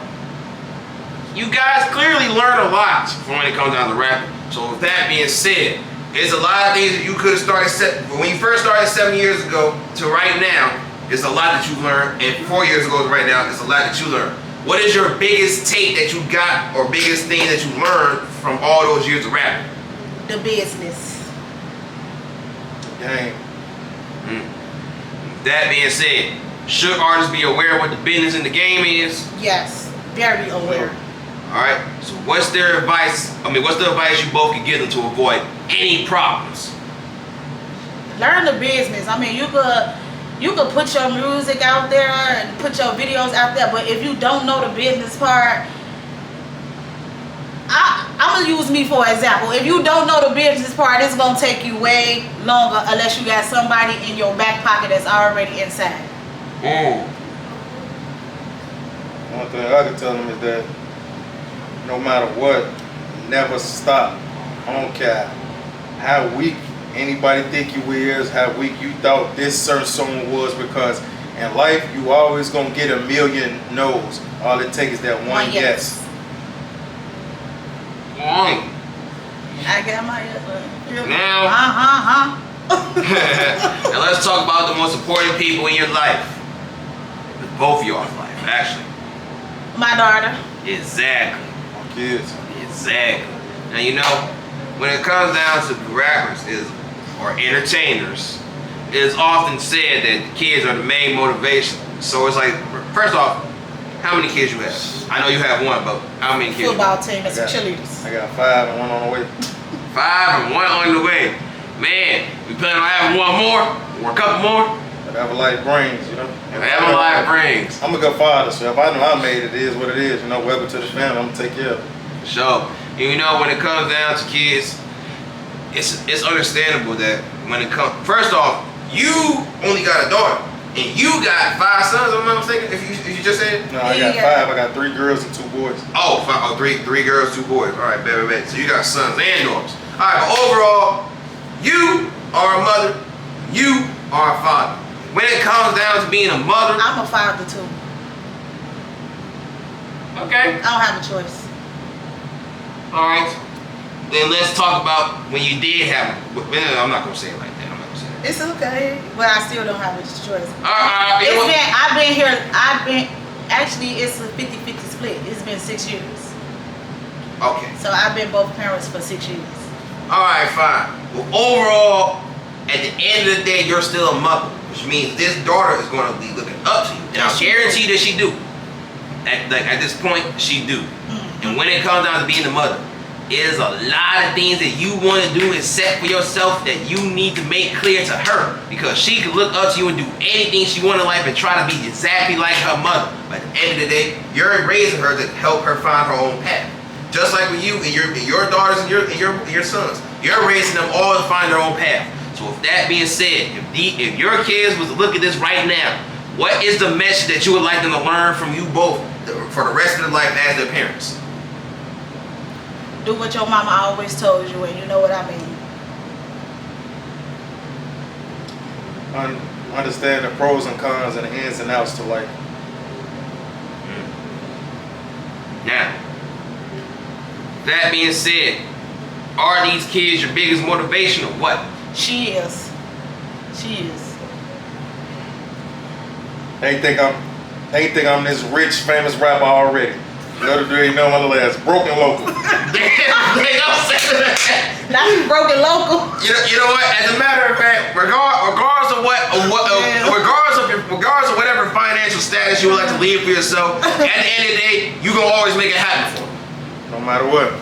you guys clearly learn a lot from when it comes down to rapping. So with that being said, there's a lot of things that you could have started when you first started 7 years ago to right now. There's a lot that you learned, and 4 years ago to right now, there's a lot that you learned. What is your biggest take that you got, or biggest thing that you learned from all those years of rapping? The business. Gang. That being said, should artists be aware of what the business in the game is? Yes, very aware. Alright, so what's the advice you both can give them to avoid any problems? Learn the business. I mean, you could put your music out there and put your videos out there, but if you don't know the business part, I'm gonna use me for example. If you don't know the business part, it's gonna take you way longer unless you got somebody in your back pocket that's already inside. One thing I can tell them is that no matter what, never stop. I don't care how weak anybody think you is, how weak you thought this certain song was, because in life you always gonna get a million no's. All it takes is that one yes. I got my now. Now let's talk about the most important people in your life. Both of y'all's life, actually. My daughter. Exactly. My kids. Exactly. Now you know, when it comes down to rappers or entertainers, it is often said that the kids are the main motivation. So it's like, first off, how many kids you have? I know you have one, but how many kids? Football team and some cheerleaders. I got 5 and 1 on the way. 5 and 1 on the way. Man, we plan on having one more or a couple more? Whatever life brings, you know. Whatever life brings. I'm a good father, so if I know I made it, it is what it is. You know, welcome to the family. I'm gonna take care of it. So, you know, when it comes down to kids, it's understandable that when it comes. First off, you only got a daughter, and you got 5 sons. If I'm not mistaken. If you just said. No, I got 5. I got 3 girls and 2 boys. Oh, 5, 3 girls, 2 boys. All right, bet. So you got sons and daughters. All right, but overall, you are a mother. You are a father. When it comes down to being a mother, I'm a father too. Okay. I don't have a choice. All right. Then let's talk about when you did have. I'm not gonna say it like that. I'm not gonna say that. It's okay, but I still don't have a choice. Actually, it's a 50-50 split. It's been 6 years. Okay. So I've been both parents for 6 years. All right, fine. Well, overall, at the end of the day, you're still a mother, which means this daughter is going to be looking up to you. And I guarantee that she do. At this point, she do. And when it comes down to being a mother, there's a lot of things that you want to do and set for yourself that you need to make clear to her, because she can look up to you and do anything she wants in life and try to be exactly like her mother. But at the end of the day, you're raising her to help her find her own path. Just like with you and your daughters and your sons, you're raising them all to find their own path. So with that being said, if your kids was to look at this right now, what is the message that you would like them to learn from you both for the rest of their life as their parents? Do what your mama always told you, and you know what I mean. Understand the pros and cons and the ins and outs to life. That being said, are these kids your biggest motivation or what? She is. She is. They think I'm this rich, famous rapper already. The other day, you know my little ass broken local. Damn, they don't say that. Now you broken local. You know what? As a matter of fact, regardless of whatever financial status you would like to leave for yourself, at the end of the day, you gonna always make it happen for them. No matter what.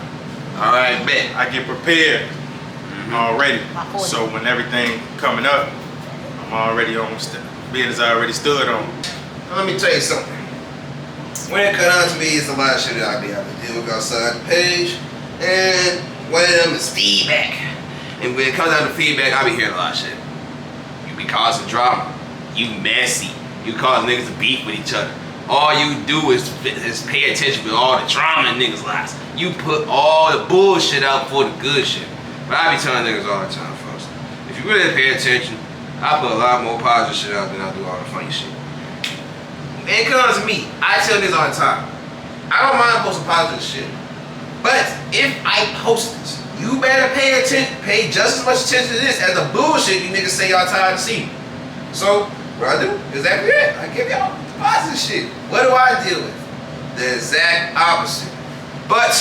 All right, bet. I get prepared already. So when everything coming up, I'm already on business I already stood on. Let me tell you something. When it comes down to me, it's a lot of shit that I be having to deal with outside the page, and one of them is feedback. And when it comes down to feedback, I be hearing a lot of shit. You be causing drama. You messy. You cause niggas to beef with each other. All you do is pay attention to all the drama in niggas' lives. You put all the bullshit out for the good shit. But I be telling niggas all the time, folks. If you really pay attention, I put a lot more positive shit out than I do all the funny shit. When it comes to me, I tell niggas all the time, I don't mind posting positive shit. But if I post this, you better pay attention, pay just as much attention to this as the bullshit you niggas say y'all tired to see. So, what I do, exactly it. I give y'all positive shit. What do I deal with? The exact opposite. But,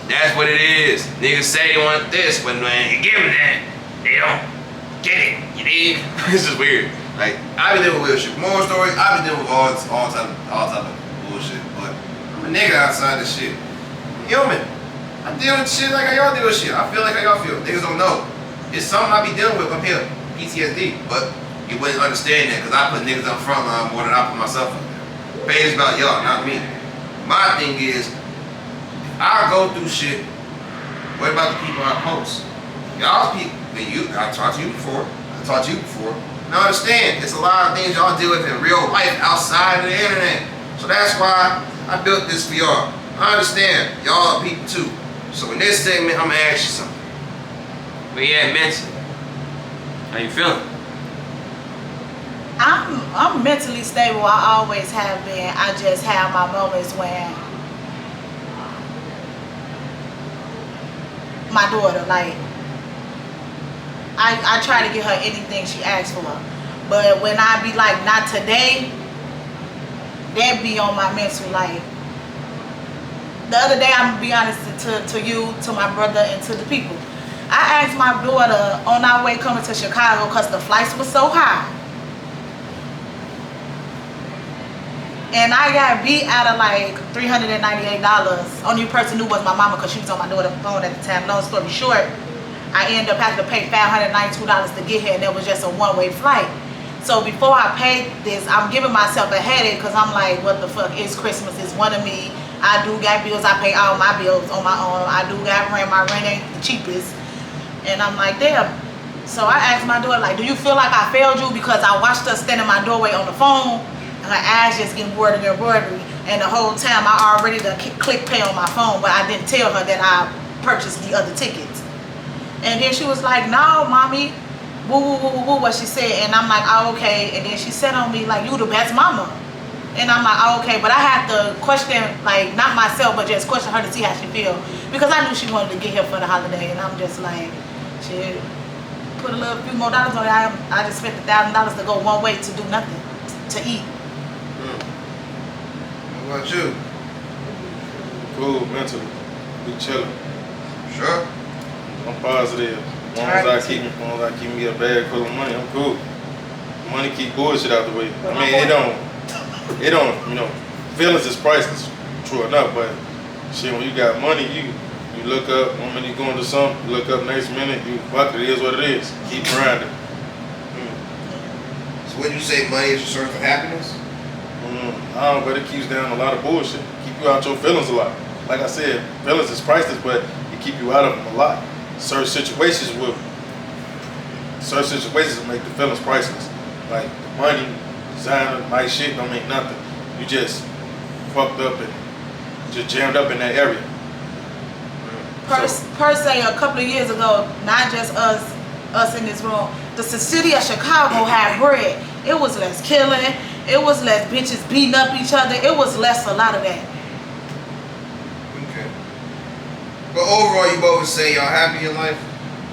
that's what it is. Niggas say they want this, but when you give them that, they don't get it. You dig? It's just weird. Like, I be dealing with weird shit. More stories, I be dealing with all type of bullshit. But I'm a nigga outside this shit. I'm human. I deal with shit like how y'all deal with shit. I feel like how y'all feel. Niggas don't know. It's something I be dealing with up here. PTSD. But you wouldn't understand that because I put niggas up front line more than I put myself up there. Page about y'all, not me. My thing is, if I go through shit, what about the people I post? Y'all people, I talked to you before. Now understand, it's a lot of things y'all deal with in real life outside of the internet. So that's why I built this for y'all. I understand, y'all are people too. So in this segment, I'm gonna ask you something. Where you at mentally? How you feeling? I'm mentally stable. I always have been. I just have my moments when my daughter, like, I try to get her anything she asks for. But when I be like, not today, that be on my mental. Like, the other day, I'm gonna be honest to you, to my brother, and to the people. I asked my daughter on our way coming to Chicago because the flights were so high. And I got beat out of like $398. Only person knew was my mama because she was on my daughter's phone at the time. Long story short, I ended up having to pay $592 to get here, and that was just a one-way flight. So before I paid this, I'm giving myself a headache because I'm like, what the fuck? It's Christmas. It's one of me. I do got bills. I pay all my bills on my own. I do got rent. My rent ain't the cheapest. And I'm like, damn. So I asked my daughter, like, do you feel like I failed you? Because I watched her stand in my doorway on the phone, and her eyes just getting embroidered. And the whole time I already done click pay on my phone, but I didn't tell her that I purchased the other tickets. And then she was like, no, mommy, woo, woo, woo, woo, woo, what she said. And I'm like, oh, okay. And then she said on me, like, you the best mama. And I'm like, oh, okay. But I had to question, like, not myself, but just question her to see how she feel. Because I knew she wanted to get here for the holiday. And I'm just like, shit, put a few more dollars on it. I just spent $1,000 to go one way to do nothing, to eat. What about you? Cool, mentally. We chilling. Sure. I'm positive. As long as I keep me a bag full of money, I'm cool. Money keep bullshit out the way. I mean, it don't, you know, feelings is priceless, true enough, but shit, when you got money, you look up, one minute you going to something, you look up next minute, you fuck it is what it is. Keep grinding. So would you say money is a source of happiness? I don't know, but it keeps down a lot of bullshit. Keep you out your feelings a lot. Like I said, feelings is priceless, but it keep you out of them a lot. Certain situations will make the feelings priceless. Like the money, designer, nice shit don't mean nothing. You just fucked up and just jammed up in that area. Per se, a couple of years ago, not just us in this room, the city of Chicago had bread. It was less killing. It was less bitches beating up each other. It was less a lot of that. Okay. But overall, you both would say y'all happy in life?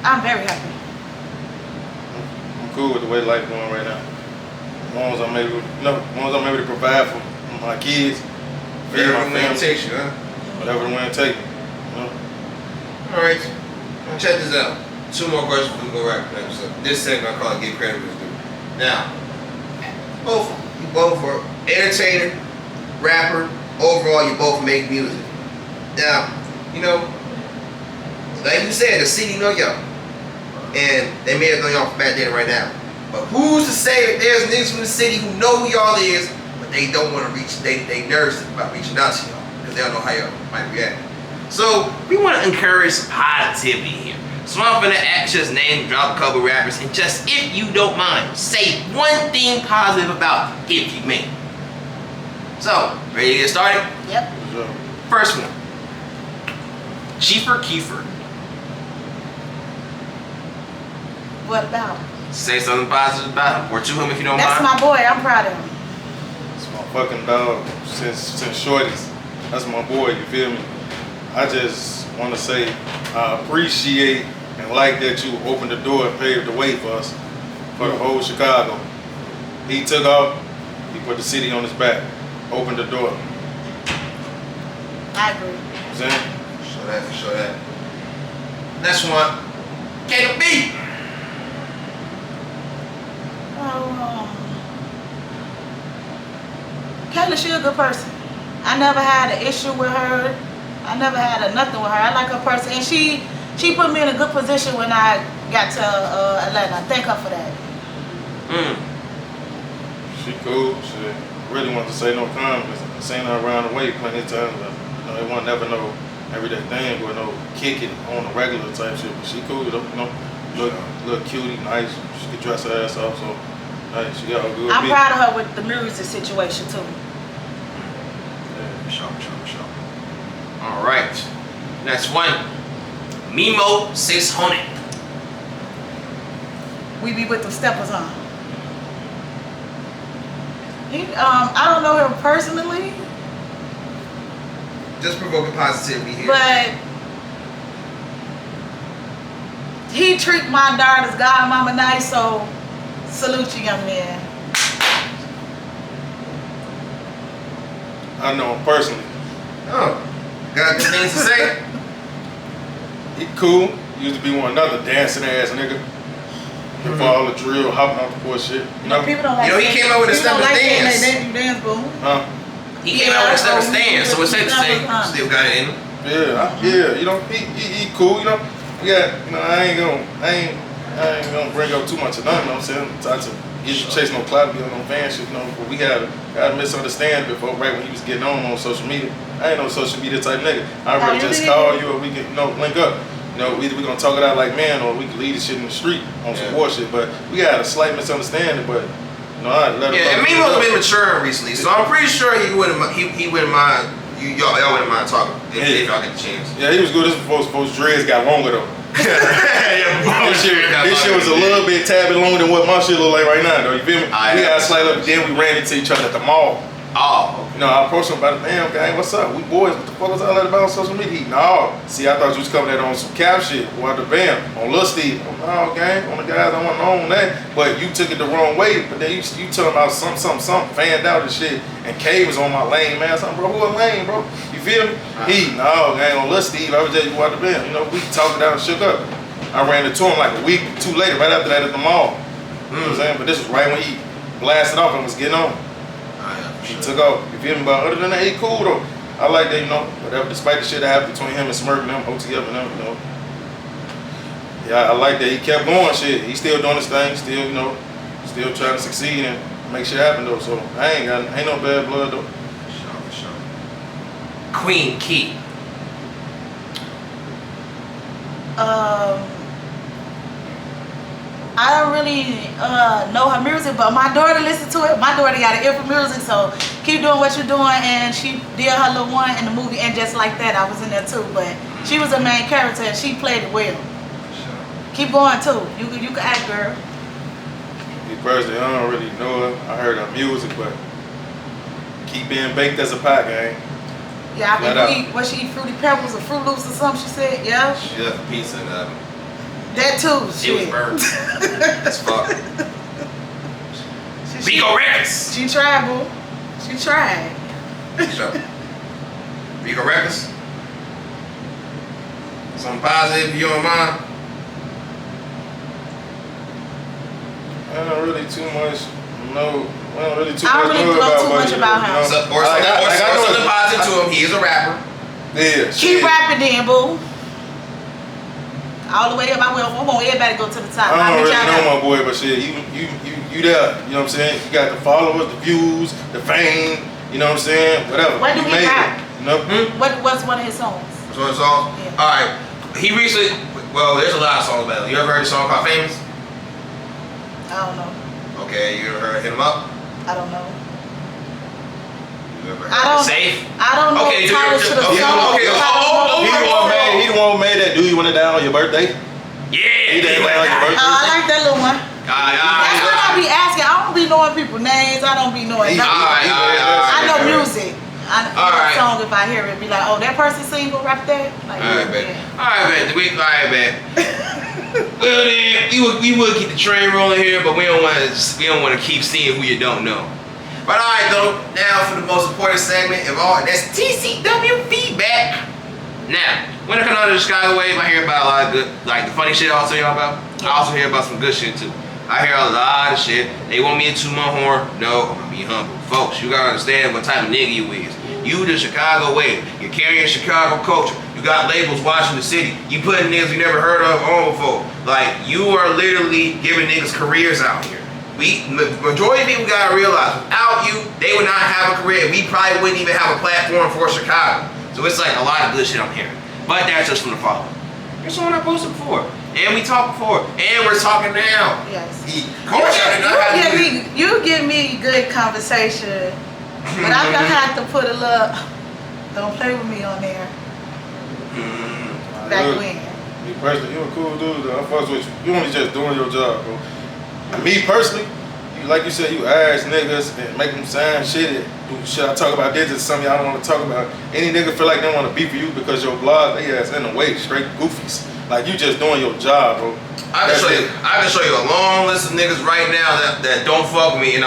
I'm very happy. I'm cool with the way life going right now. As long as I'm able, as long as I'm able to provide for my kids, feed my Whatever the wind family, takes you, huh? whatever the wind take me. All right. Check this out. 2 more questions before we go wrap it up. So this segment I call it Give Credit Where It's Due. Now, you both are entertainer, rapper. Overall, you both make music. Now, like you said, the city know y'all, and they may have known y'all from back then right now. But who's to say that there's niggas from the city who know who y'all is, but they don't want to reach, they nervous about reaching out to y'all because they don't know how y'all might react. So we want to encourage some positivity here. So I'm gonna just name drop a couple rappers and just, if you don't mind, say one thing positive about If You May. So, ready to get started? Yep. First one. Keef. What about? Say something positive about him, or to him if you don't That's mind. my boy. I'm proud of him. It's my fucking dog since shorties. That's my boy, you feel me? I just want to say I appreciate and like that you opened the door and paved the way for us, for the whole Chicago. He took off, he put the city on his back, opened the door. I agree. See? Show that. Next one. Kayla B. Kayla, she a good person. I never had an issue with her. I never had nothing with her. I like her person, and she put me in a good position when I got to Atlanta. I thank her for that. She cool. She really wanted to say no comments. I seen her around the way plenty of times, but it wasn't never no everyday thing or no kicking on a regular type shit. But she cool, look cutie, nice. She could dress her ass up, so nice. She got a good. I'm proud of her with the music situation too. For sure. All right. Next one. Mimo 600. We be with the steppers on. I don't know him personally, Just provoking positivity here. but he treat my daughter's godmama nice, so salute you, young man. I know him personally. Oh, got good things to say? He cool. Used to be one another dancing ass nigga. For all the drill, hopping off the bullshit. People don't like. He came up with a step of stance. You dance, boo. Huh? He came out with a step of stance, so it's safe to say still got it in him. Yeah. He cool. Yeah. I ain't gonna bring up too much of nothing. I'm saying, try to chase no clout, be on no fan shit. But we had a misunderstanding before, right when he was getting on social media. I ain't no social media type nigga. I really just call you or we can link up. Either we gonna talk it out like man, or we can leave this shit in the street on some war shit. But we had a slight misunderstanding. But I let him. Yeah, and Mimo's been maturing recently, so I'm pretty sure he wouldn't mind. Y'all wouldn't mind talking if y'all get the chance. Yeah, he was good. This before dreads got longer though. This shit was a little bit tad bit longer than what my shit look like right now though. You feel me? We got slightly up. Then we ran into each other at the mall. Oh. I approached him about it. Damn, gang, what's up? We boys. What the fuck was all that about on social media? No. See, I thought you was coming at on some cap shit. What the bam? On Lil Steve. No, gang. On the guys, I want to own that. But you took it the wrong way. But then you talking about something, fanned out and shit. And K was on my lane, man. Something, bro. Who a lane, bro? You feel me? No, gang. On Lil Steve, I was just what the bam. We talked down and shook up. I ran into him like a week or two later, right after that at the mall. You know what I'm saying? But this was right when he blasted off and was getting on. He took off, you feel me? But other than that, he cool though. I like that, whatever, despite the shit that happened between him and Smirk and them, OTF and them, Yeah, I like that he kept going shit. He still doing his thing, still, still trying to succeed and make shit happen though. So I ain't no bad blood though. For sure. Queen Keef. I don't really know her music, but my daughter listened to it. My daughter got an ear for music, so keep doing what you're doing. And she did her little one in the movie, and just like that, I was in there too. But she was a main character, and she played it well. Sure. Keep going too. You can act, girl. Me personally, I don't really know her. I heard her music, but keep being baked as a pie, gang. Yeah, I think she eat Fruity Pebbles or Fruit Loops or something, she said, yeah. She left a pizza in the oven. That too, She was burned. That's fuck. Vigo Records. She tried, boo. She tried. Vigo Records. Something positive, if you don't mind. I don't really too much. No, I don't really too I don't much really know know too about much about him. Or something positive to him. He is a rapper. Yeah. Keep rapping then, boo. All the way up. I want everybody to go to the top. I don't really know my boy, but shit, you there. You know what I'm saying? You got the followers, the views, the fame. You know what I'm saying? Whatever. What do he rap? You know? What's one of his songs? What's one of his songs? Yeah. All right. He recently. Well, there's a lot of songs about him. You ever heard a song called Famous? I don't know. Okay, you ever heard Hit 'Em Up? I don't know. You ever heard Safe? I don't know Okay, the titles to the okay, song. okay. He the one who made that. Do you want it down on your birthday? Yeah. He did that on your birthday. I like that little one. That's what I be asking. I don't be knowing people's names. I don't be knowing nothing. I know music. I know a song if I hear it, be like, oh, that person single right there. Like, Alright, bet. Alright, bet. Well then, we would keep the train rolling here, but we don't want to keep seeing who you don't know. But alright though, now for the most important segment of all, that's TCW feedback. Now, when it comes out to the Chicago Wave, I hear about a lot of good, like the funny shit I was telling y'all about. I also hear about some good shit too. I hear a lot of shit. They want me to toot my horn. No, I'm gonna be humble. Folks, you gotta understand what type of nigga you is. You the Chicago Wave. You're carrying Chicago culture. You got labels watching the city. You putting niggas you never heard of on before. Like, you are literally giving niggas careers out here. Majority of people gotta realize, without you, they would not have a career. We probably wouldn't even have a platform for Chicago. So it's like a lot of good shit I'm hearing. But that's just from the following. That's what I posted before. And we talked before. And we're talking now. Yes. You You give me good conversation, but I'm gonna have to put a little don't play with me on there. Back when. Me personally, you a cool dude though. I fucks with you. You only just doing your job, bro. And me personally, like you said, you ass niggas and make them sign shit. Should I talk about this? It's something y'all don't want to talk about. Any nigga feel like they want to beef for you because your blog, they ass in the way, straight goofies. Like, you just doing your job, bro. I can show you a long list of niggas right now that don't fuck with me, and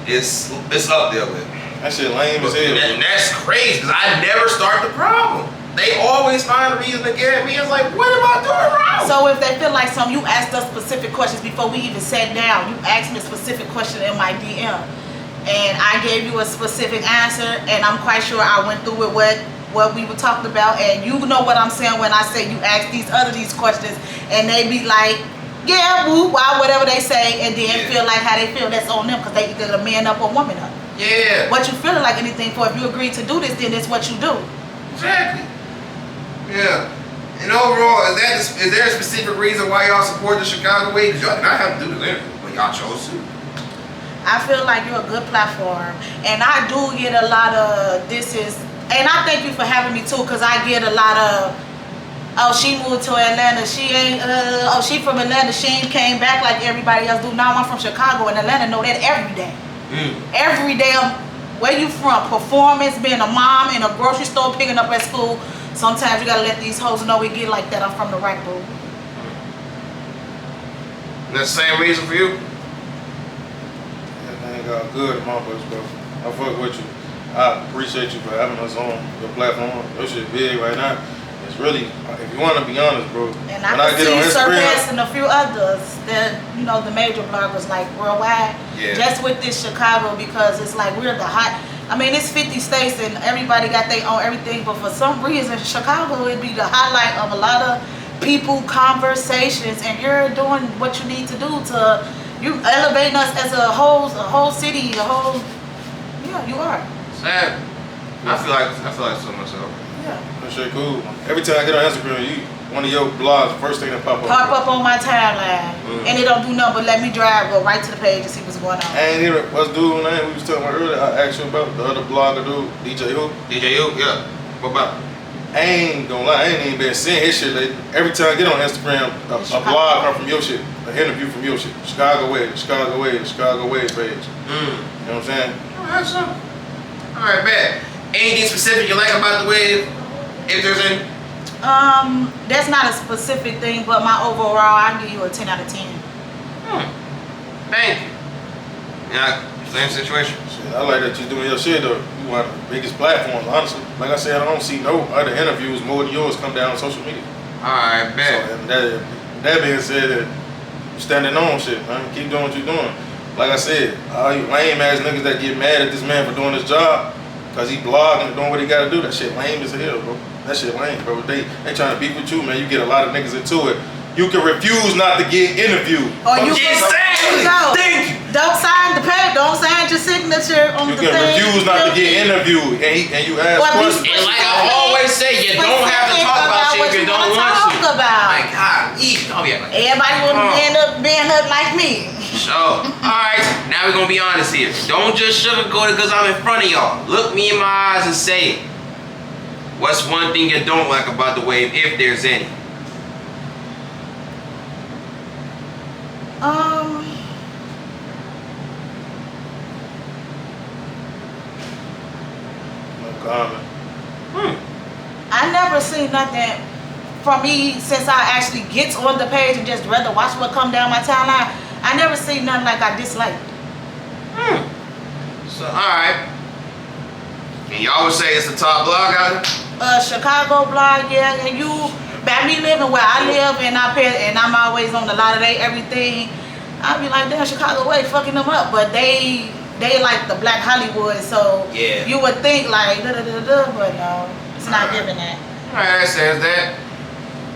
it's up there with. That shit lame as hell. And that's crazy because I never start the problem. They always find a reason to get at me. It's like, what am I doing wrong? So if they feel like something, you asked us specific questions before we even sat down. You asked me a specific question in my DM, and I gave you a specific answer, and I'm quite sure I went through with what we were talking about, and you know what I'm saying when I say you ask these questions, and they be like, yeah, woo, wow, whatever they say, and then feel like how they feel. That's on them because they either a man up or woman up. Yeah. What you feeling like anything for? If you agree to do this, then that's what you do. Exactly. Yeah. And overall, is there a specific reason why y'all support the Chicago Way? Because y'all did not have to do this interview, but y'all chose to. I feel like you're a good platform, and I do get a lot of and I thank you for having me too, because I get a lot of, oh, she moved to Atlanta, she ain't, oh, she from Atlanta, she ain't came back like everybody else do. Now I'm from Chicago, and Atlanta know that every day. Every day, where you from? Performance, being a mom in a grocery store, picking up at school. Sometimes you gotta let these hoes know we get like that. I'm from the right boo. That's the same reason for you? That thing got good in my books, bro. I fuck with you. I appreciate you for having us on your platform. Your shit big right now. It's really, if you want to be honest, bro. And I can see you surpassing a few others that, you know, the major bloggers like worldwide. Yeah. Just with this Chicago, because it's like we're the hot. I mean, it's 50 states and everybody got their own everything, but for some reason, Chicago would be the highlight of a lot of people, conversations, and you're doing what you need to do to, you elevating us as a whole city, yeah, you are. Sad. I feel like so myself. Yeah. That shit cool. Every time I get on Instagram, one of your blogs, the first thing that pop up on my timeline, and it don't do nothing but let me go right to the page and see what's going on. I ain't hear it. What's dude's name we was talking about earlier? I asked you about the other blogger dude, DJ Who. DJ Who, yeah. What about? I ain't gonna lie, I ain't even been seeing his shit lately. Every time I get on Instagram, a blog come from your shit, an interview from your shit. Chicago Way, the Chicago Way page. You know what I'm saying? Oh, that's something. Alright, man. Anything specific you like about the wave? If there's any? That's not a specific thing, but my overall, I give you a 10 out of 10. Thank you. Yeah, same situation. Shit, I like that you're doing your shit though. You one of the biggest platforms, honestly. Like I said, I don't see no other interviews more than yours come down on social media. Alright, bet. So, and that being said, you standing on shit, man. Keep doing what you're doing. Like I said, all you lame ass niggas that get mad at this man for doing his job, cause he blogging and doing what he gotta do, that shit lame as hell, bro. That shit lame, bro. They trying to beef with you, man. You get a lot of niggas into it. You can refuse not to get interviewed. Or you Exactly. Thank you. Don't sign the paper. Don't sign your signature on You the can thing. refuse not to get interviewed, and you ask Or be questions. And like I always say, you don't have to talk about shit if you don't want to. Talk about. My God, I'll be like, Everybody want to end up being up like me. so, alright, now we're gonna be honest here. Don't just sugarcoat it because I'm in front of y'all. Look me in my eyes and say it. What's one thing you don't like about the wave, if there's any? No comment. I never seen nothing from me since I actually get on the page and just rather watch what come down my timeline. I never seen nothing like I disliked. So, alright. And y'all would say it's the top blog out there? Chicago blog, yeah, and you, by me living where I live and I'm always on the lot of everything, I be like, damn, Chicago way fucking them up, but they like the Black Hollywood, so Yeah. you would think like but no, it's not giving that. Alright, that says that.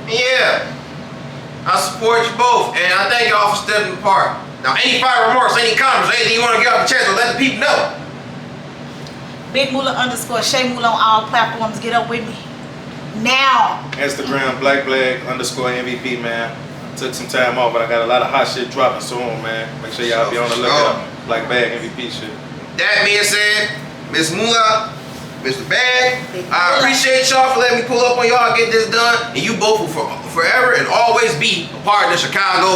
Yeah. I support you both, and I thank y'all for stepping apart. Now, any fire remorse, any comments, anything you want to get off the chest, let the people know. Big Mulla _ Shay Mulla on all platforms. Get up with me now. Instagram _MVP, man. Took some time off, but I got a lot of hot shit dropping soon, man. Make sure y'all be on the lookout. Black Bag MVP shit. That being said, Miss Mulla, Mr. Bag, Big I Mulla. appreciate y'all for letting me pull up on y'all and get this done. And you both will forever and always be a part of the Chicago